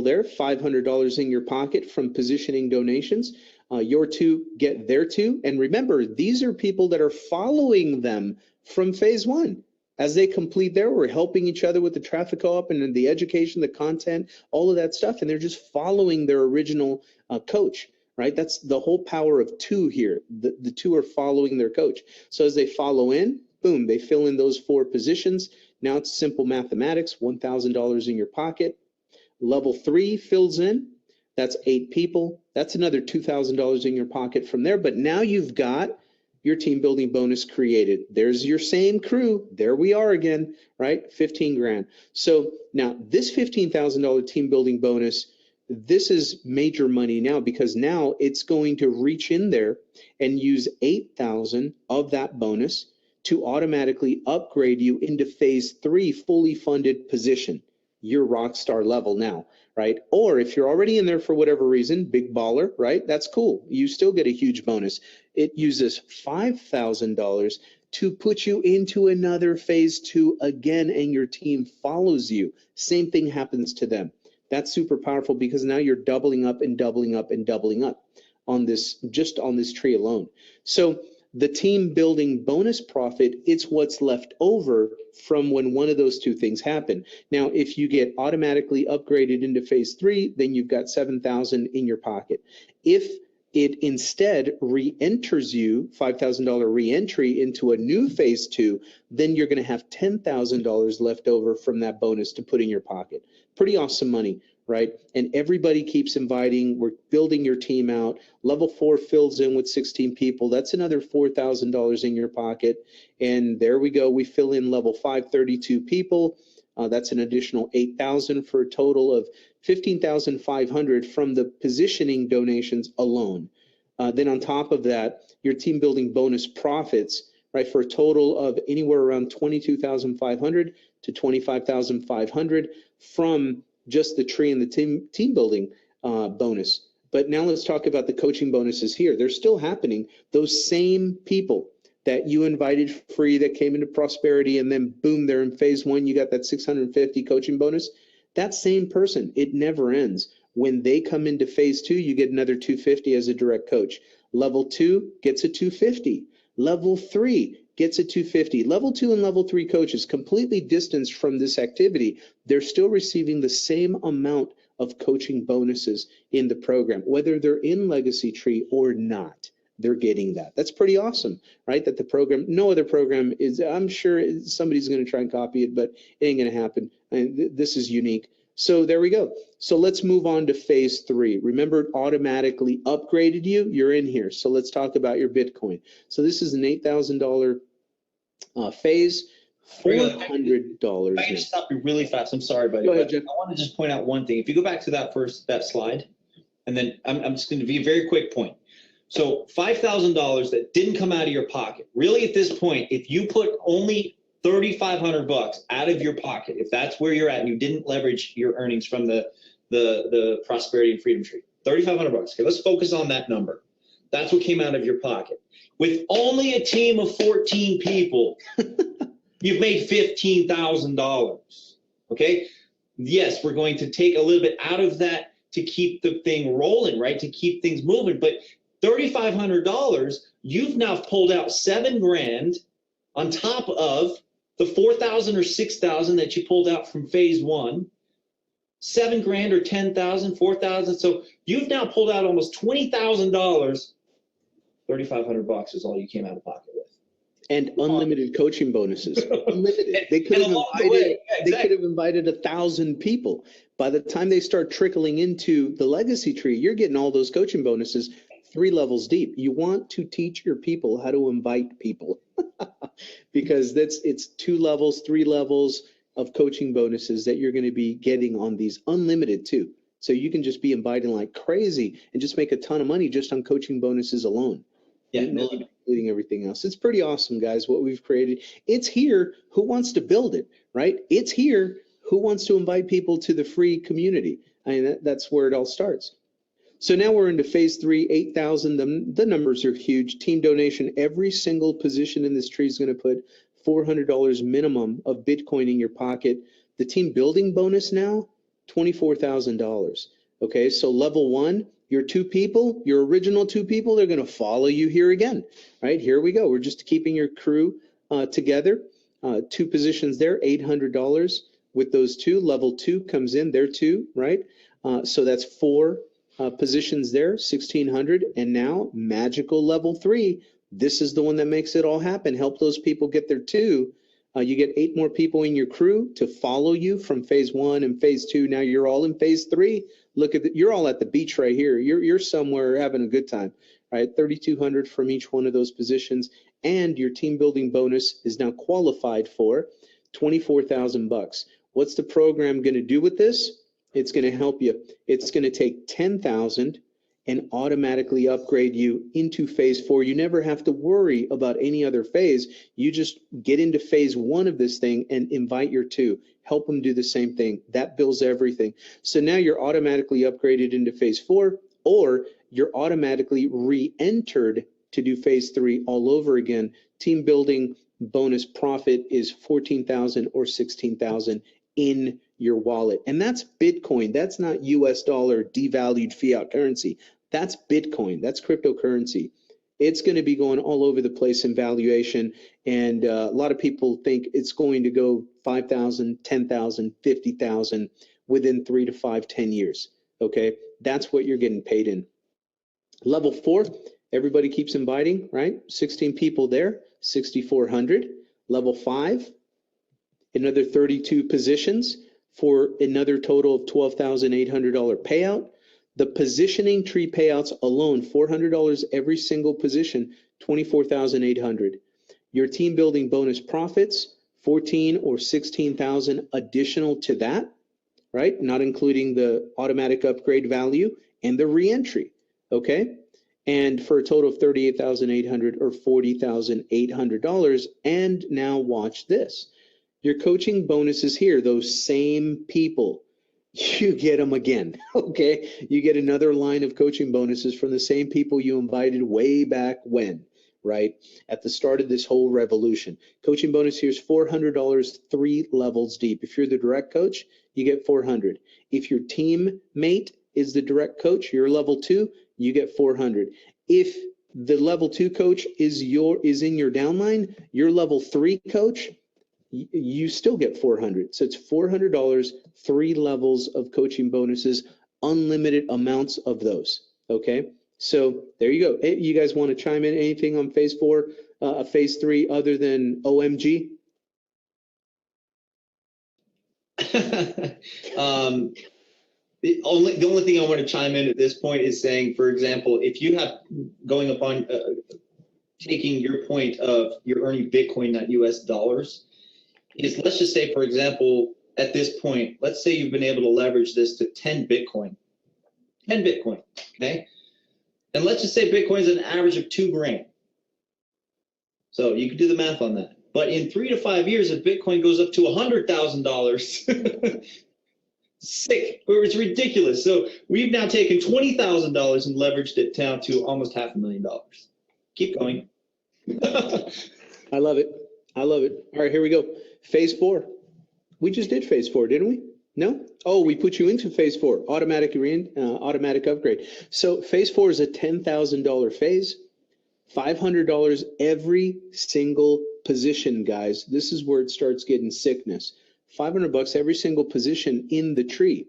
there, $500 in your pocket from positioning donations. Your 2 get their 2. And remember, these are people that are following them from phase 1. As they complete there, we're helping each other with the traffic co-op and the education, the content, all of that stuff. And they're just following their original coach. Right? That's the whole power of 2 here. The 2 are following their coach. So as they follow in, boom, they fill in those 4 positions. Now it's simple mathematics, $1,000 in your pocket. Level 3 fills in. That's 8 people. That's another $2,000 in your pocket from there. But now you've got your team building bonus created. There's your same crew. There we are again, right? 15 grand. So now this $15,000 team building bonus, this is major money now, because now it's going to reach in there and use 8,000 of that bonus to automatically upgrade you into phase 3 fully funded position. You're rock star level now, right? Or if you're already in there for whatever reason, big baller, right? That's cool. You still get a huge bonus. It uses $5,000 to put you into another phase 2 again, and your team follows you. Same thing happens to them. That's super powerful, because now you're doubling up and doubling up and doubling up on this, just on this tree alone. So the team building bonus profit, it's what's left over from when one of those 2 things happen. Now, if you get automatically upgraded into phase 3, then you've got 7,000 in your pocket. If it instead re-enters you, $5,000 re-entry into a new phase 2, then you're going to have $10,000 left over from that bonus to put in your pocket. Pretty awesome money, right? And everybody keeps inviting. We're building your team out. Level 4 fills in with 16 people. That's another $4,000 in your pocket. And there we go. We fill in level 5, 32 people. That's an additional 8,000 for a total of 15,500 from the positioning donations alone. Then on top of that, your team building bonus profits, right, for a total of anywhere around 22,500 to 25,500 from just the tree and the team building bonus. But now let's talk about the coaching bonuses here. They're still happening. Those same people that you invited free that came into prosperity, and then boom, they're in phase one, you got that 650 coaching bonus. That same person, it never ends. When they come into phase two, you get another 250 as a direct coach. Level 2 gets a 250. Level 3 gets a 250. Level 2 and level 3 coaches completely distanced from this activity. They're still receiving the same amount of coaching bonuses in the program, whether they're in Legacy Tree or not. They're getting that. That's pretty awesome, right? That the program, no other program is, I'm sure somebody's going to try and copy it, but it ain't going to happen. And this is unique. So there we go. So let's move on to phase 3. Remember, it automatically upgraded you. You're in here. So let's talk about your Bitcoin. So this is an $8,000 phase, $400. I can stop you really fast. I'm sorry, buddy. Go ahead, Jeff. I want to just point out one thing. If you go back to that slide, and then I'm just going to be a very quick point. So $5,000 that didn't come out of your pocket. Really, at this point, if you put only $3,500 out of your pocket, if that's where you're at, and you didn't leverage your earnings from the prosperity and freedom tree, $3,500. Okay, let's focus on that number. That's what came out of your pocket. With only a team of 14 people, you've made $15,000. Okay. Yes, we're going to take a little bit out of that to keep the thing rolling, right? To keep things moving, but $3,500, you've now pulled out $7,000 on top of the 4,000 or 6,000 that you pulled out from phase 1, $7,000 or 10,000, 4,000. So you've now pulled out almost $20,000. $3,500 is all you came out of pocket with. And unlimited coaching bonuses. Unlimited. They could have invited 1,000 people. By the time they start trickling into the legacy tree, you're getting all those coaching bonuses 3 levels deep. You want to teach your people how to invite people because it's 2 levels, 3 levels of coaching bonuses that you're going to be getting on these unlimited too. So you can just be inviting like crazy and just make a ton of money just on coaching bonuses alone. Yeah, including everything else. It's pretty awesome, guys, what we've created. It's here. Who wants to build it, right? It's here. Who wants to invite people to the free community? I mean, that's where it all starts. So now we're into phase 3, 8,000. The numbers are huge. Team donation. Every single position in this tree is going to put $400 minimum of Bitcoin in your pocket. The team building bonus now, $24,000. Okay, so level 1, your 2 people, your original 2 people, they're going to follow you here again, right? Here we go. We're just keeping your crew together. 2 positions there, $800 with those 2. Level 2 comes in there too, right? So that's 4 positions there, 1,600. And now magical level 3. This is the one that makes it all happen. Help those people get their 2. You get 8 more people in your crew to follow you from phase 1 and phase 2. Now you're all in phase 3. Look at you're all at the beach right here. You're somewhere having a good time, right? 3,200 from each one of those positions, and your team building bonus is now qualified for $24,000. What's the program going to do with this? It's going to help you. It's going to take 10,000 and automatically upgrade you into phase 4. You never have to worry about any other phase. You just get into phase 1 of this thing and invite your 2. Help them do the same thing. That builds everything. So now you're automatically upgraded into phase 4, or you're automatically re-entered to do phase 3 all over again. Team building bonus profit is 14,000 or 16,000 in your wallet. And that's Bitcoin. That's not US dollar devalued fiat currency. That's Bitcoin. That's cryptocurrency. It's going to be going all over the place in valuation. And a lot of people think it's going to go 5,000, 10,000, 50,000 within 3 to 5, 10 years. Okay. That's what you're getting paid in. Level 4, everybody keeps inviting, right? 16 people there, 6,400. Level 5, another 32 positions for another total of $12,800 payout. The positioning tree payouts alone, $400 every single position, $24,800. Your team building bonus profits, 14 or 16,000 additional to that, right? Not including the automatic upgrade value and the reentry, okay? And for a total of $38,800 or $40,800. And now watch this. Your coaching bonuses here, those same people, you get them again, okay? You get another line of coaching bonuses from the same people you invited way back when, right? At the start of this whole revolution. Coaching bonus here is $400, 3 levels deep. If you're the direct coach, you get $400. If your teammate is the direct coach, you're level 2, you get $400. If the level 2 coach is in your downline, your level 3 coach, you still get $400. So it's $400, 3 levels of coaching bonuses, unlimited amounts of those. Okay. So there you go. Hey, you guys want to chime in anything on phase 4, phase 3 other than OMG? The only thing I want to chime in at this point is saying, for example, if you have going upon taking your point of you're earning Bitcoin, not US dollars, is let's just say, for example, at this point, let's say you've been able to leverage this to 10 Bitcoin, okay? And let's just say Bitcoin is an average of $2 grand. So you can do the math on that. But in 3 to 5 years, if Bitcoin goes up to $100,000, sick, or it's ridiculous. So we've now taken $20,000 and leveraged it down to almost $500,000. Keep going. I love it. I love it. All right, here we go. Phase 4. We just did phase 4, didn't we? No? Oh, we put you into phase 4, automatic upgrade. So phase 4 is a $10,000 phase, $500 every single position, guys. This is where it starts getting sickness. $500 every single position in the tree.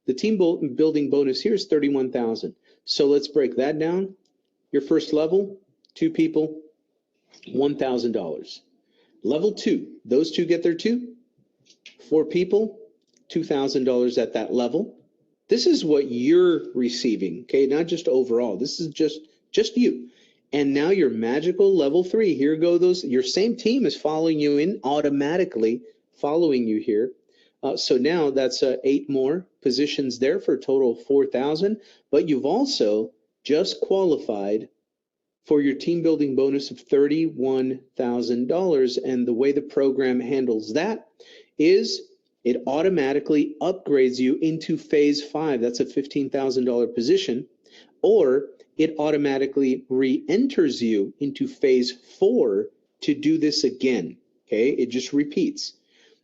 The team building bonus here is 31,000. So let's break that down. Your first level, 2 people, $1,000. Level 2, those 2 get their 2. 4 people, $2,000 at that level. This is what you're receiving, okay? Not just overall. This is just you. And now your magical level 3. Here go those. Your same team is following you in, automatically following you here. So now that's 8 more positions there for a total of 4,000. But you've also just qualified for your team building bonus of $31,000. And the way the program handles that is it automatically upgrades you into phase 5. That's a $15,000 position. Or it automatically re-enters you into phase 4 to do this again. Okay, it just repeats.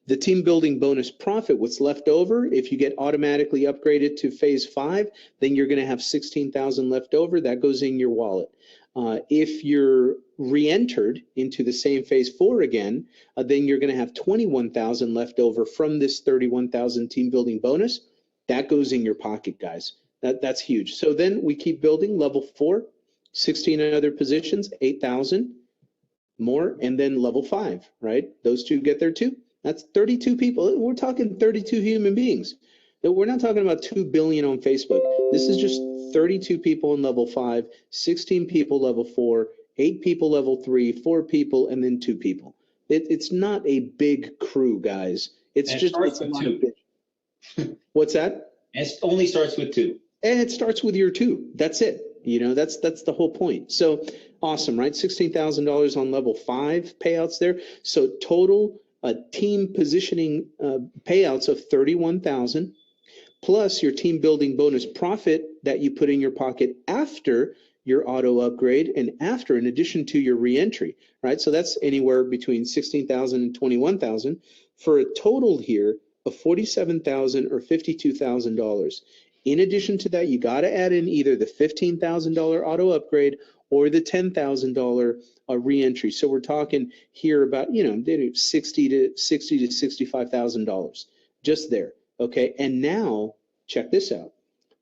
The team building bonus profit, what's left over, if you get automatically upgraded to phase 5, then you're going to have 16,000 left over. That goes in your wallet. If you're re-entered into the same phase 4 again, then you're going to have 21,000 left over from this 31,000 team building bonus. That goes in your pocket, guys. That's huge. So then we keep building level 4, 16 other positions, 8,000 more, and then level 5, right? Those 2 get their 2. That's 32 people. We're talking 32 human beings. We're not talking about 2 billion on Facebook. This is just 32 people in level 5, 16 people level 4, 8 people level 3, 4 people, and then 2 people. It's not a big crew, guys. It's just it's not a big. What's that? It only starts with 2. And it starts with your 2. That's it. You know, that's the whole point. So awesome, right? $16,000 on level 5 payouts there. So total team positioning payouts of 31,000 plus your team building bonus profit that you put in your pocket after your auto upgrade and after, in addition to your reentry, right? So that's anywhere between 16,000 and 21,000 for a total here of 47,000 or $52,000. In addition to that, you got to add in either the $15,000 auto upgrade or the $10,000 reentry. So we're talking here about, you know, $60,000 to $65,000 just there. Okay, and now check this out.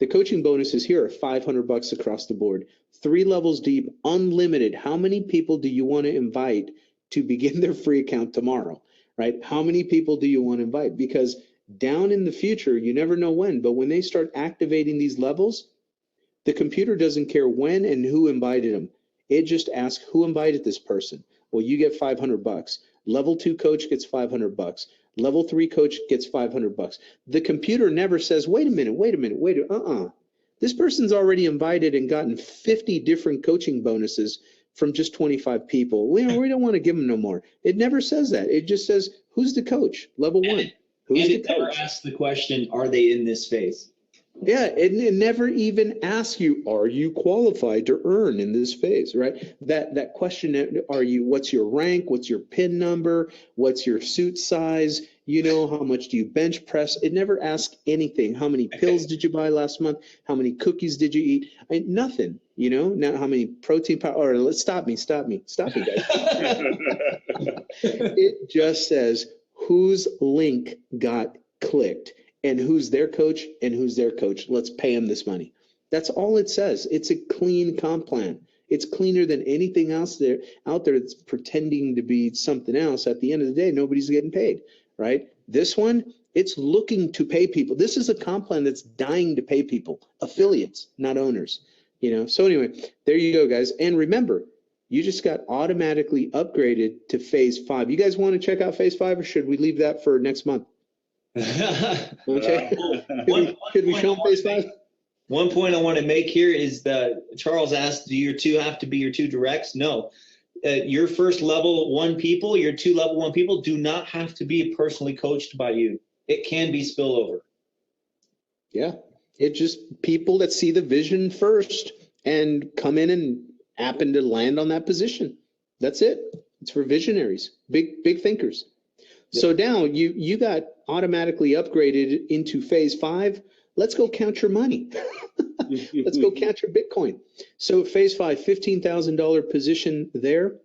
The coaching bonuses here are $500 across the board, 3 levels deep, unlimited. How many people do you want to invite to begin their free account tomorrow, right? How many people do you want to invite? Because down in the future, you never know when, but when they start activating these levels, the computer doesn't care when and who invited them. It just asks who invited this person. Well, you get $500. Level 2 coach gets $500. Level 3 coach gets $500. The computer never says, wait a minute. This person's already invited and gotten 50 different coaching bonuses from just 25 people. We don't want to give them no more. It never says that. It just says, who's the coach? Level 1. Who's the coach? And it never asks the question, are they in this phase? Yeah, it never even asks you, are you qualified to earn in this phase, right? That question, what's your rank? What's your PIN number? What's your suit size? How much do you bench press? It never asks anything. How many pills did you buy last month? How many cookies did you eat? Nothing, now how many protein powder, or stop me, guys. It just says whose link got clicked. And who's their coach and who's their coach. Let's pay them this money. That's all it says. It's a clean comp plan. It's cleaner than anything else out there that's pretending to be something else. At the end of the day, nobody's getting paid, right? This one, it's looking to pay people. This is a comp plan that's dying to pay people, affiliates, not owners. So anyway, there you go, guys. And remember, you just got automatically upgraded to phase 5. You guys want to check out phase 5, or should we leave that for next month? Okay. Could we show phase 5? One point I want to make here is that Charles asked, do your 2 have to be your 2 directs? No. Your first level 1 people, your 2 level 1 people do not have to be personally coached by you. It can be spillover. Yeah. It just people that see the vision first and come in and happen to land on that position. That's it. It's for visionaries, big thinkers. So now you got automatically upgraded into phase 5. Let's go count your money. Let's go count your Bitcoin. So phase 5, $15,000 position there.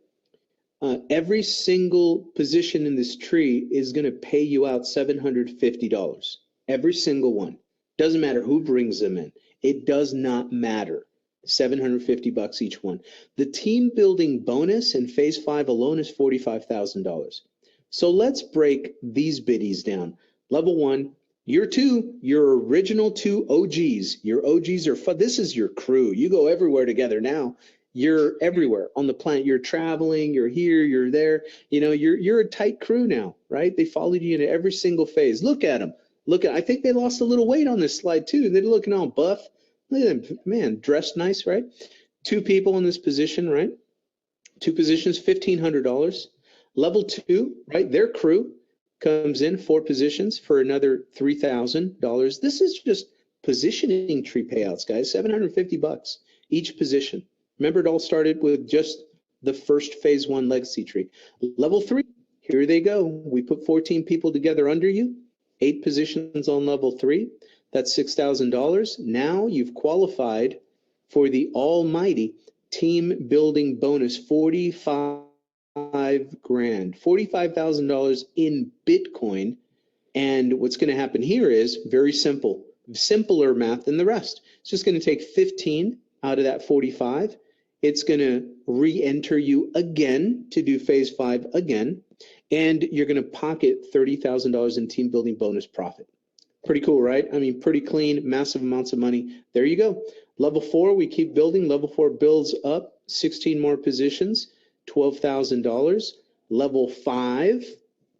Every single position in this tree is going to pay you out $750. Every single one. Doesn't matter who brings them in. It does not matter. $750 each one. The team building bonus in phase 5 alone is $45,000. So let's break these biddies down. Level 1, your original 2 OGs. Your OGs are fun. This is your crew. You go everywhere together now. You're everywhere on the planet. You're traveling, you're here, you're there. You're a tight crew now, right? They followed you into every single phase. Look at them. I think they lost a little weight on this slide too. They're looking all buff. Look at them, man, dressed nice, right? 2 people in this position, right? 2 positions, $1,500. Level 2, right? Their crew comes in 4 positions for another $3,000. This is just positioning tree payouts, guys. $750 each position. Remember, it all started with just the first phase 1 legacy tree. Level 3, here they go. We put 14 people together under you, 8 positions on level 3. That's $6,000. Now you've qualified for the almighty team building bonus, $45,000, $45,000 in Bitcoin. And what's going to happen here is very simple, simpler math than the rest. It's just going to take 15 out of that 45. It's going to re-enter you again to do phase 5 again. And you're going to pocket $30,000 in team building bonus profit. Pretty cool, right? I mean, pretty clean, massive amounts of money. There you go. Level 4, we keep building. Level 4 builds up 16 more positions. $12,000. Level 5,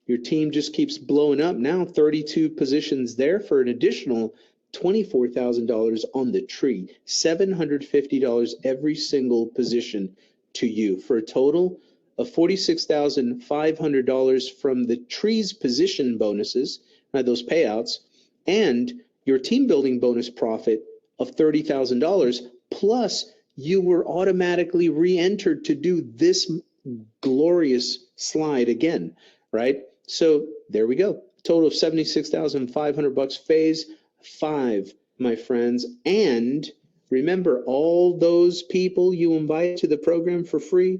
your team just keeps blowing up. Now 32 positions there for an additional $24,000 on the tree. $750 every single position to you for a total of $46,500 from the tree's position bonuses, those payouts, and your team building bonus profit of $30,000, plus you were automatically re-entered to do this glorious slide again, right? So there we go. Total of $76,500 phase 5, my friends. And remember, all those people you invite to the program for free,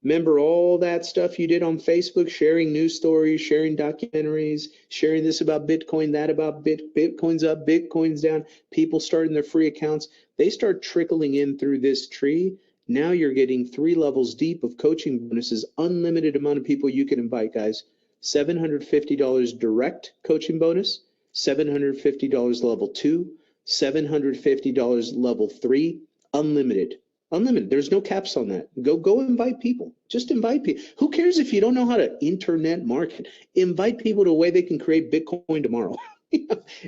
remember all that stuff you did on Facebook, sharing news stories, sharing documentaries, sharing this about Bitcoin, that about Bitcoin's up, Bitcoin's down, people starting their free accounts. They start trickling in through this tree. Now you're getting 3 levels deep of coaching bonuses, unlimited amount of people you can invite, guys. $750 direct coaching bonus, $750 level 2, $750 level 3, unlimited. Unlimited. There's no caps on that. Go invite people. Just invite people. Who cares if you don't know how to internet market? Invite people to a way they can create Bitcoin tomorrow.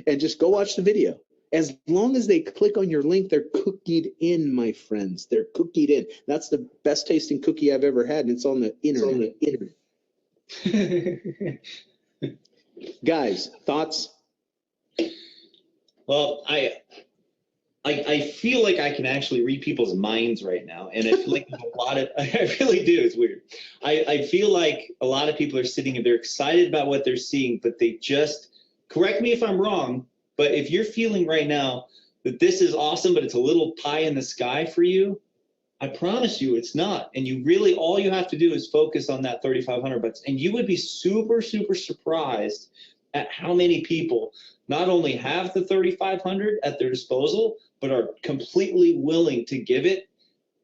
And just go watch the video. As long as they click on your link, they're cookied in, my friends. They're cookied in. That's the best tasting cookie I've ever had, and it's on the internet. Guys, thoughts? Well, I feel like I can actually read people's minds right now, and I feel like there's a lot of, I really do, it's weird. I feel like a lot of people are sitting and they're excited about what they're seeing, but they just, correct me if I'm wrong, but if you're feeling right now that this is awesome, but it's a little pie in the sky for you, I promise you it's not. And you really, all you have to do is focus on that 3,500 bucks, and you would be super, super surprised at how many people not only have the 3,500 at their disposal, but are completely willing to give it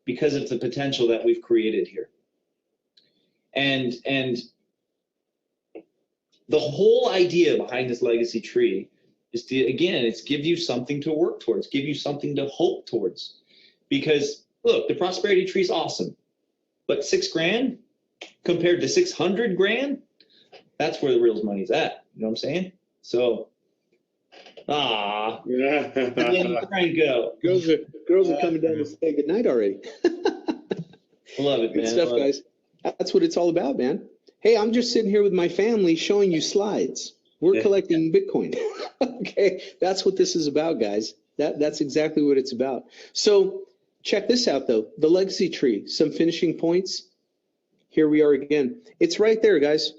because of the potential that we've created here. And the whole idea behind this legacy tree is to, again, it's give you something to work towards, give you something to hope towards. Because look, the prosperity tree is awesome, but $6,000 compared to 600 grand, that's where the real money's at. You know what I'm saying? So, and then you try and go. Girls are coming down to say goodnight already. I love it, man. Good stuff, guys. That's what it's all about, man. Hey, I'm just sitting here with my family showing you slides. We're collecting Bitcoin. Okay, that's what this is about, guys. That's exactly what it's about. So check this out, though. The legacy tree, some finishing points. Here we are again. It's right there, guys.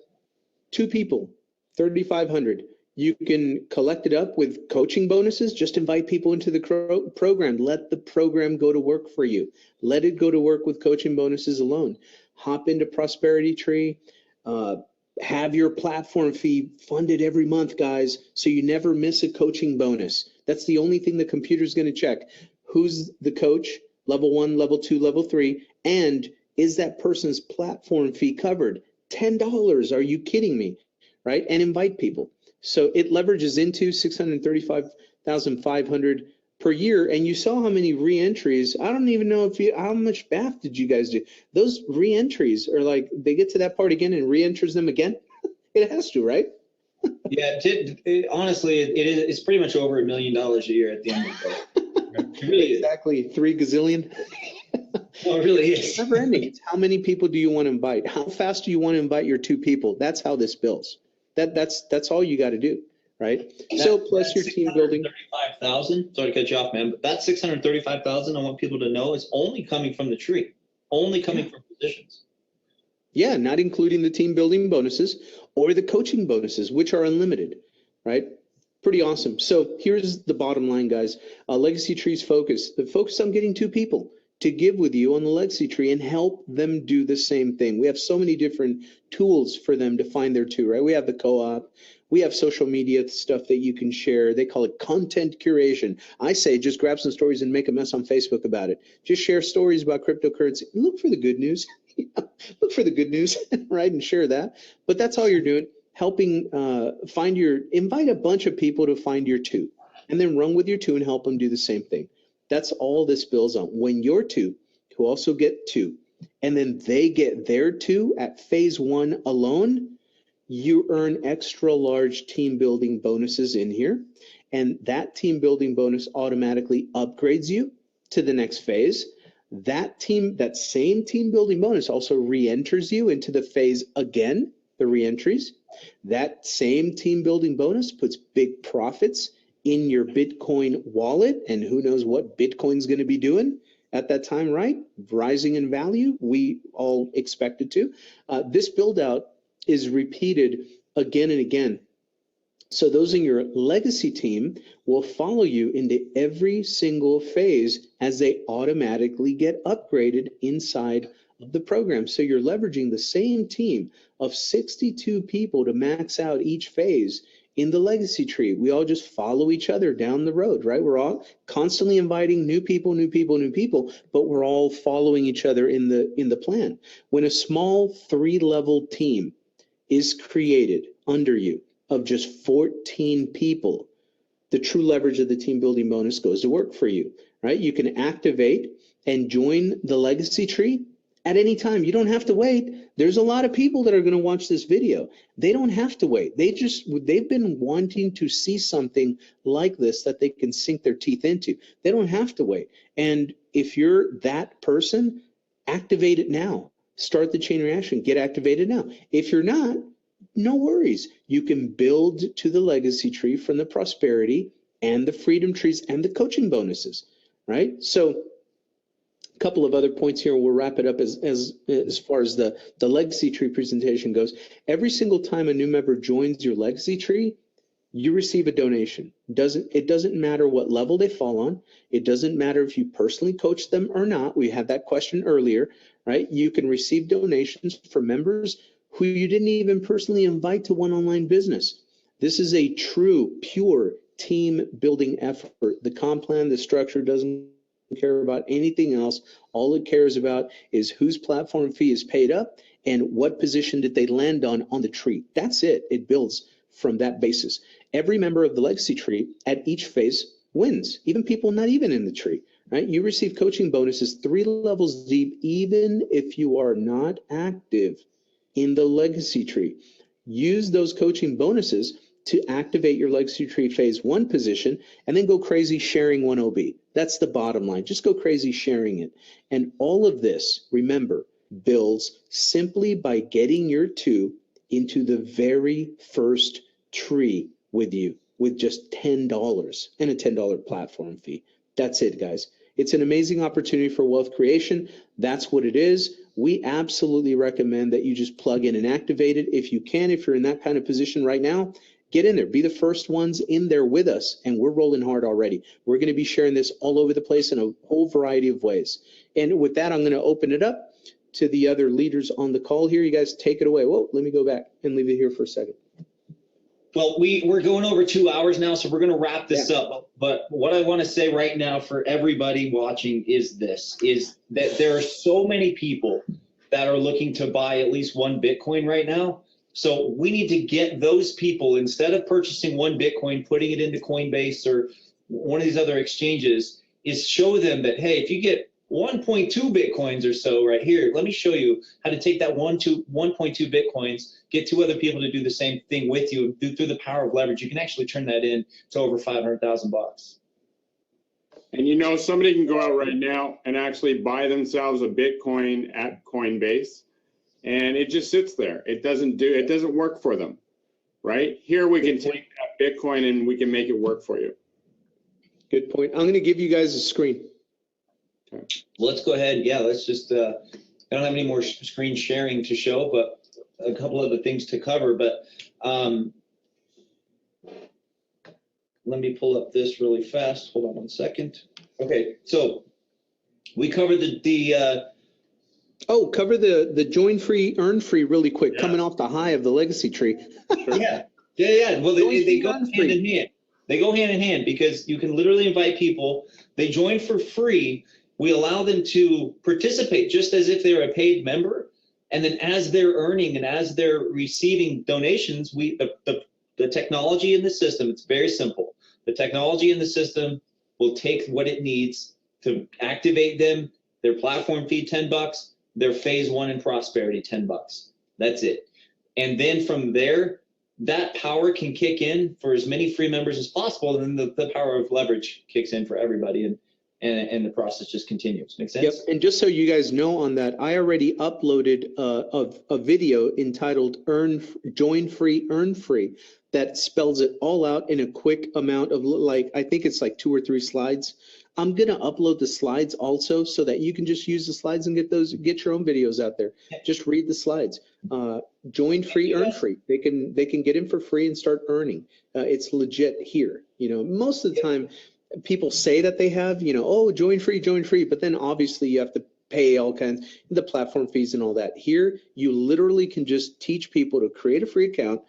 2 people, 3,500. You can collect it up with coaching bonuses. Just invite people into the program. Let the program go to work for you. Let it go to work with coaching bonuses alone. Hop into Prosperity Tree. Have your platform fee funded every month, guys, so you never miss a coaching bonus. That's the only thing the computer's going to check. Who's the coach, level 1, level 2, level 3, and is that person's platform fee covered? $10. Are you kidding me? Right? And invite people. So it leverages into 635,500 per year. And you saw how many re-entries. I don't even know how much math did you guys do? Those re-entries are like, they get to that part again and re-enters them again. It has to, right? Yeah, honestly, it's pretty much over $1 million a year at the end of the day. It really is. Exactly, 3 gazillion. No, it really is. It's never ending. It's how many people do you want to invite? How fast do you want to invite your 2 people? That's how this builds. That's all you got to do, right? So plus your team building. 635,000. Sorry to cut you off, man, but that 635,000, I want people to know, is only coming from the tree, only coming from positions. Yeah, not including the team building bonuses or the coaching bonuses, which are unlimited, right? Pretty awesome. So here's the bottom line, guys. Legacy Tree's focus. The focus on getting 2 people to give with you on the legacy tree and help them do the same thing. We have so many different tools for them to find their 2, right? We have the co-op. We have social media stuff that you can share. They call it content curation. I say just grab some stories and make a mess on Facebook about it. Just share stories about cryptocurrency. Look for the good news. Look for the good news, right? And share that. But that's all you're doing. Helping invite a bunch of people to find your 2 and then run with your 2 and help them do the same thing. That's all this builds on. When your 2, who also get 2, and then they get their 2 at phase 1 alone, you earn extra large team building bonuses in here. And that team building bonus automatically upgrades you to the next phase. That same team building bonus also re-enters you into the phase again, the re-entries. That same team building bonus puts big profits in your Bitcoin wallet, and who knows what Bitcoin's going to be doing at that time, right? Rising in value, we all expect it to. This build out is repeated again and again. So those in your legacy team will follow you into every single phase as they automatically get upgraded inside of the program. So you're leveraging the same team of 62 people to max out each phase in the legacy tree. We all just follow each other down the road, right? We're all constantly inviting new people, but we're all following each other in the plan. When a small 3-level team is created under you of just 14 people, the true leverage of the team building bonus goes to work for you, right? You can activate and join the legacy tree at any time. You don't have to wait. There's a lot of people that are going to watch this video. They don't have to wait. They've been wanting to see something like this that they can sink their teeth into. They don't have to wait. And if you're that person, activate it now. Start the chain reaction. Get activated now. If you're not, no worries. You can build to the legacy tree from the prosperity and the freedom trees and the coaching bonuses, right? So a couple of other points here. We'll wrap it up as far as the legacy tree presentation goes. Every single time a new member joins your legacy tree, you receive a donation. It doesn't matter what level they fall on. It doesn't matter if you personally coach them or not. We had that question earlier, right? You can receive donations from members who you didn't even personally invite to one online business. This is a true, pure team building effort. The comp plan, the structure doesn't care about anything else. All it cares about is whose platform fee is paid up and what position did they land on the tree. That's it. It builds from that basis. Every member of the legacy tree at each phase wins, even people not even in the tree, right? You receive coaching bonuses 3 levels deep, even if you are not active in the legacy tree. Use those coaching bonuses to activate your legacy tree phase 1 position and then go crazy sharing 1OB. That's the bottom line. Just go crazy sharing it. And all of this, remember, builds simply by getting your 2 into the very first tree with you with just $10 and a $10 platform fee. That's it, guys. It's an amazing opportunity for wealth creation. That's what it is. We absolutely recommend that you just plug in and activate it if you can. If you're in that kind of position right now, get in there. Be the first ones in there with us, and we're rolling hard already. We're going to be sharing this all over the place in a whole variety of ways. And with that, I'm going to open it up to the other leaders on the call here. You guys take it away. Whoa, let me go back and leave it here for a second. Well, we're going over 2 hours now, so we're going to wrap this up. But what I want to say right now for everybody watching is that there are so many people that are looking to buy at least 1 Bitcoin right now. So we need to get those people, instead of purchasing 1 Bitcoin, putting it into Coinbase or one of these other exchanges, is show them that, hey, if you get 1.2 Bitcoins or so right here, let me show you how to take that 1.2 Bitcoins, get 2 other people to do the same thing with you through the power of leverage. You can actually turn that in to over $500,000. And somebody can go out right now and actually buy themselves a Bitcoin at Coinbase, and it just sits there. It doesn't work for them, right? Here we can take that Bitcoin and we can make it work for you. Good point. I'm going to give you guys a screen. Okay. Let's go ahead. Yeah, let's just, I don't have any more screen sharing to show, but a couple of the things to cover. But let me pull up this really fast. Hold on 1 second. Okay, so we covered cover the join free, earn free really quick, coming off the high of the legacy tree. Yeah. Well, they go hand in hand. They go hand in hand because you can literally invite people. They join for free. We allow them to participate just as if they're a paid member. And then as they're earning and as they're receiving donations, the technology in the system, it's very simple. The technology in the system will take what it needs to activate them, their platform fee $10, their phase 1 in prosperity $10. That's it. And then from there, that power can kick in for as many free members as possible, and then the power of leverage kicks in for everybody, and the process just continues. Make sense? Yep. And just so you guys know on that, I already uploaded a video entitled Join Free, Earn Free that spells it all out in a quick amount of, I think it's like 2 or 3 slides. I'm going to upload the slides also so that you can just use the slides and get your own videos out there. Just read the slides. Join free, earn free. They can get in for free and start earning. It's legit here. Most of the time people say that they have, join free, but then obviously you have to pay all kinds, the platform fees and all that. Here, you literally can just teach people to create a free account,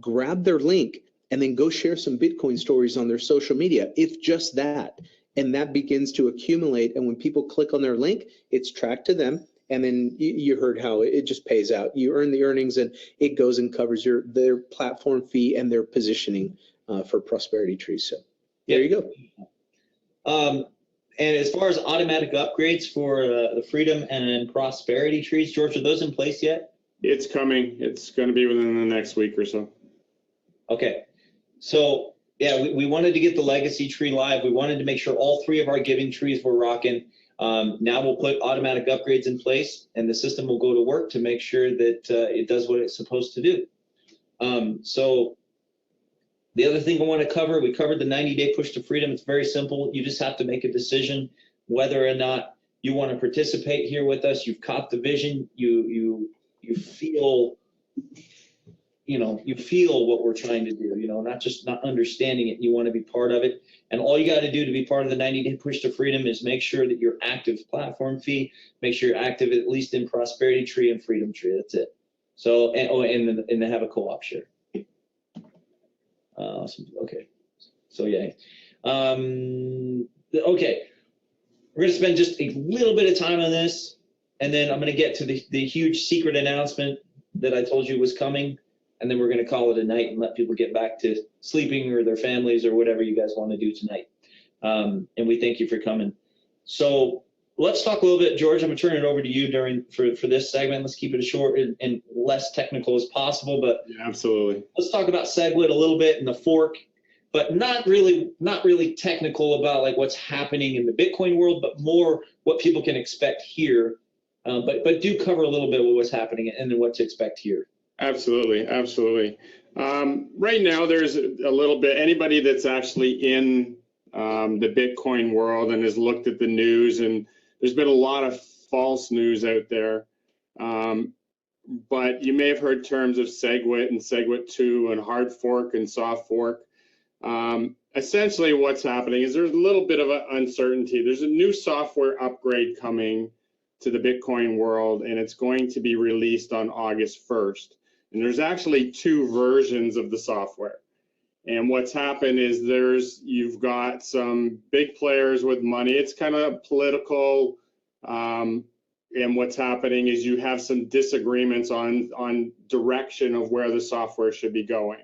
grab their link, and then go share some Bitcoin stories on their social media. It's just that. And that begins to accumulate. And when people click on their link, it's tracked to them. And then you heard how it just pays out. You earn the earnings and it goes and covers their platform fee and their positioning for prosperity trees. So there you go. And as far as automatic upgrades for the Freedom and Prosperity trees, George, are those in place yet? It's coming. It's going to be within the next week or so. Okay. So, yeah, we wanted to get the legacy tree live. We wanted to make sure all 3 of our giving trees were rocking. Now we'll put automatic upgrades in place, and the system will go to work to make sure that it does what it's supposed to do. So the other thing I want to cover, we covered the 90-day push to freedom. It's very simple. You just have to make a decision whether or not you want to participate here with us. You've caught the vision. You feel, you feel what we're trying to do, not just not understanding it. You want to be part of it. And all you got to do to be part of the 90-day push to freedom is make sure that you're active platform fee, make sure you're active at least in Prosperity Tree and Freedom Tree. That's it. So, and then have a co-op share. Okay. So yeah. Okay. We're going to spend just a little bit of time on this, and then I'm going to get to the huge secret announcement that I told you was coming, and then we're going to call it a night and let people get back to sleeping or their families or whatever you guys want to do tonight. And we thank you for coming. So let's talk a little bit, George. I'm going to turn it over to you for this segment. Let's keep it as short and less technical as possible. But yeah, absolutely. Let's talk about SegWit a little bit and the fork, but not really technical about like what's happening in the Bitcoin world, but more what people can expect here. But do cover a little bit of what's happening and then what to expect here. Absolutely, absolutely. Right now, there's a little bit. Anybody that's actually in the Bitcoin world and has looked at the news, and there's been a lot of false news out there. But you may have heard terms of SegWit and SegWit 2 and hard fork and soft fork. Essentially, what's happening is there's a little bit of an uncertainty. There's a new software upgrade coming to the Bitcoin world, and it's going to be released on August 1st. And there's actually 2 versions of the software. And what's happened is you've got some big players with money. It's kind of political. And what's happening is you have some disagreements on direction of where the software should be going.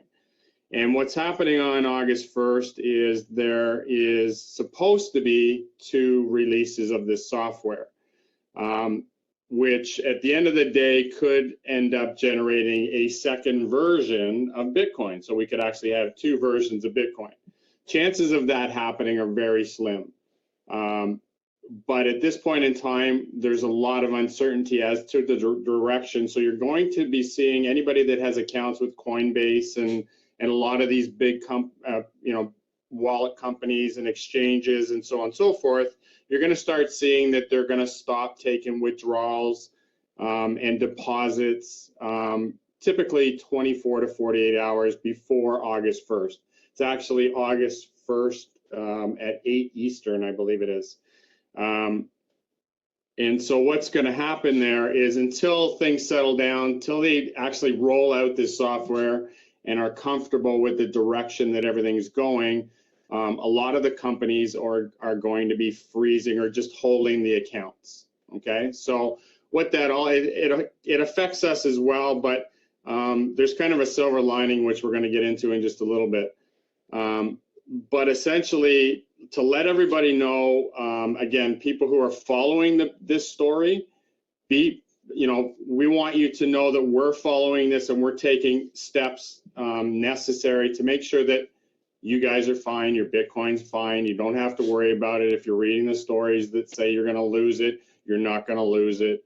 And what's happening on August 1st is there is supposed to be 2 releases of this software, which at the end of the day could end up generating a second version of Bitcoin. So we could actually have 2 versions of Bitcoin. Chances of that happening are very slim. But at this point in time, there's a lot of uncertainty as to the direction. So you're going to be seeing anybody that has accounts with Coinbase and a lot of these big wallet companies and exchanges and so on and so forth, you're going to start seeing that they're going to stop taking withdrawals and deposits typically 24 to 48 hours before August 1st. It's actually August 1st at 8 Eastern, I believe it is. And so what's going to happen there is until things settle down, until they actually roll out this software and are comfortable with the direction that everything's going, a lot of the companies are going to be freezing or just holding the accounts. Okay, so what that it affects us as well, but there's kind of a silver lining, which we're going to get into in just a little bit. But essentially, to let everybody know, again, people who are following this story, we want you to know that we're following this and we're taking steps necessary to make sure that you guys are fine, your Bitcoin's fine, you don't have to worry about it. If you're reading the stories that say you're going to lose it, you're not going to lose it.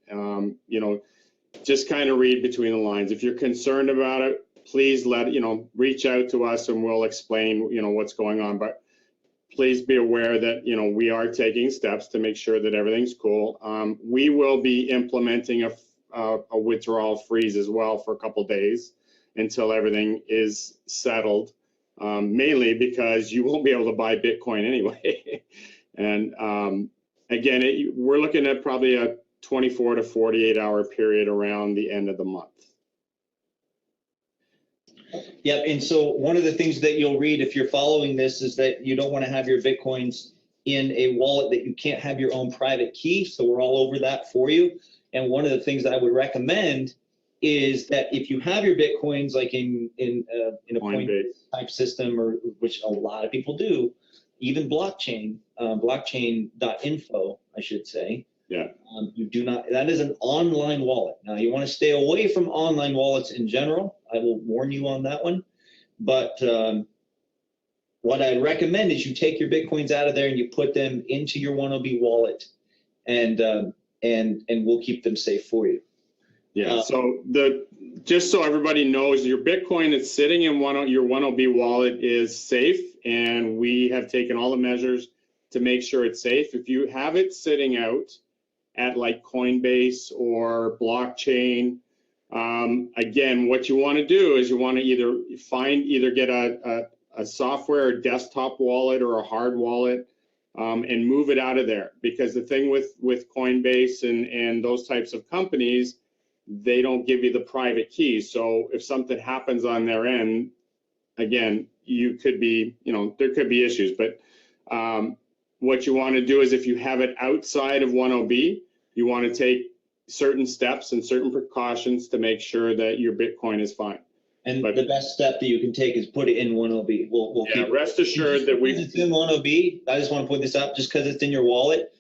Just kind of read between the lines. If you're concerned about it, please reach out to us and we'll explain, what's going on. But please be aware that, we are taking steps to make sure that everything's cool. We will be implementing a withdrawal freeze as well for a couple days until everything is settled, mainly because you won't be able to buy Bitcoin anyway. And again, we're looking at probably a 24 to 48 hour period around the end of the month. Yep, and so one of the things that you'll read if you're following this is that you don't want to have your Bitcoins in a wallet that you can't have your own private key. So we're all over that for you. And one of the things that I would recommend is that if you have your Bitcoins like in a Coinbase type system, or which a lot of people do, even blockchain, blockchain.info, I should say. Yeah. You do not, that is an online wallet. Now you want to stay away from online wallets in general. I will warn you on that one. But what I'd recommend is you take your Bitcoins out of there and you put them into your 1OB wallet, and we'll keep them safe for you. Yeah. So just so everybody knows, your Bitcoin that's sitting in your 1OB wallet is safe, and we have taken all the measures to make sure it's safe. If you have it sitting out at like Coinbase or blockchain, again, what you want to do is you want to either get a software or desktop wallet or a hard wallet, and move it out of there. Because the thing with Coinbase and those types of companies, they don't give you the private keys. So if something happens on their end, again, there could be issues. But what you want to do is, if you have it outside of 1OB, you want to take certain steps and certain precautions to make sure that your Bitcoin is fine. And the best step that you can take is put it in 1OB. We'll keep rest assured that it's in 1OB. I just want to put this up. Just because it's in your wallet,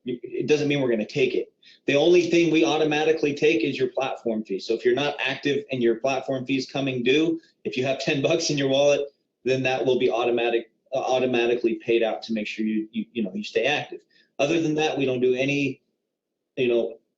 it doesn't mean we're going to take it. The only thing we automatically take is your platform fee. So if you're not active and your platform fee is coming due, if you have $10 in your wallet, then that will be automatically paid out to make sure you stay active. Other than that, we don't do any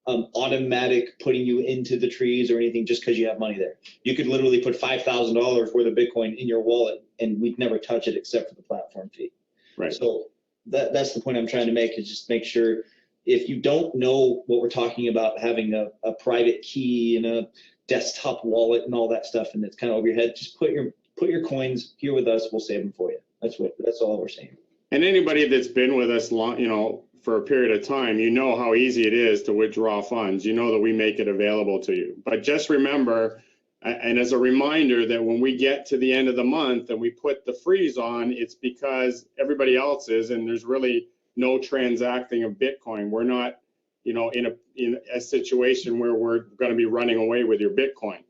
automatic putting you into the trees or anything just because you have money there. You could literally put $5,000 worth of Bitcoin in your wallet and we'd never touch it except for the platform fee. Right. So that's the point I'm trying to make, is just make sure, if you don't know what we're talking about, having a private key and a desktop wallet and all that stuff, and it's kind of over your head, just put your coins here with us. We'll save them for you. That's all we're saying. And anybody that's been with us long, for a period of time, you know how easy it is to withdraw funds. You know that we make it available to you. But just remember, and as a reminder, that when we get to the end of the month and we put the freeze on, it's because everybody else is, and there's really no transacting of Bitcoin. We're not, in a situation where we're going to be running away with your Bitcoin,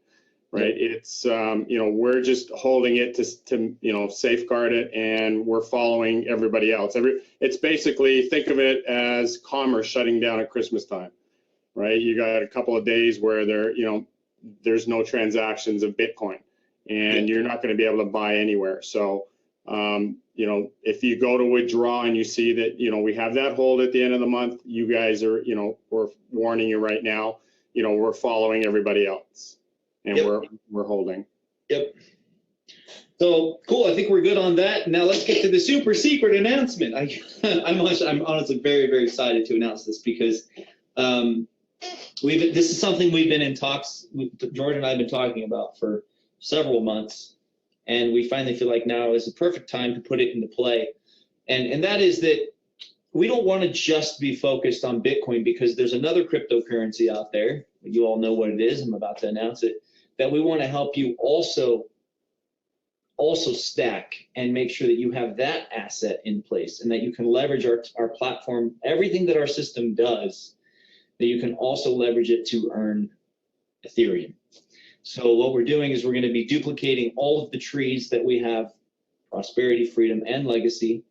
right? Yeah. It's, we're just holding it to safeguard it, and we're following everybody else. It's basically, think of it as commerce shutting down at Christmas time, right? You got a couple of days where there's no transactions of Bitcoin, and you're not going to be able to buy anywhere. So, if you go to withdraw and you see that, we have that hold at the end of the month, you guys are, we're warning you right now, we're following everybody else, and yep. we're holding. Yep. So cool. I think we're good on that. Now let's get to the super secret announcement. I'm honestly very, very excited to announce this, because this is something we've been in talks, George and I have been talking about for several months. And we finally feel like now is the perfect time to put it into play. And that is that we don't want to just be focused on Bitcoin, because there's another cryptocurrency out there. You all know what it is. I'm about to announce it. That we want to help you also stack and make sure that you have that asset in place, and that you can leverage our platform, everything that our system does, that you can also leverage it to earn Ethereum. So what we're doing is we're going to be duplicating all of the trees that we have, prosperity, freedom, and legacy.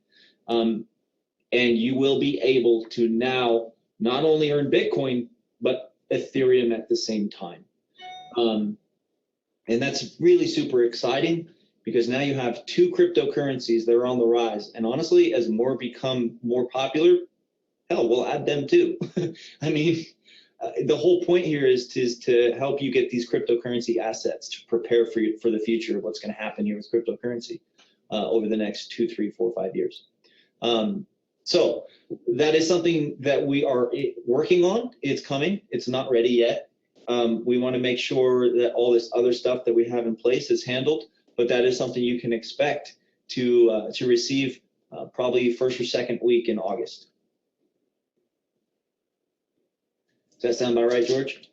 And you will be able to now not only earn Bitcoin, but Ethereum at the same time. And that's really super exciting, because now you have two cryptocurrencies that are on the rise. And honestly, as more become more popular, hell, we'll add them too. I mean, the whole point here is to help you get these cryptocurrency assets to prepare for the future of what's going to happen here with cryptocurrency over the next 2, 3, 4, 5 years. So that is something that we are working on. It's coming. It's not ready yet. We want to make sure that all this other stuff that we have in place is handled, but that is something you can expect to receive probably first or second week in August. Does that sound about right, George?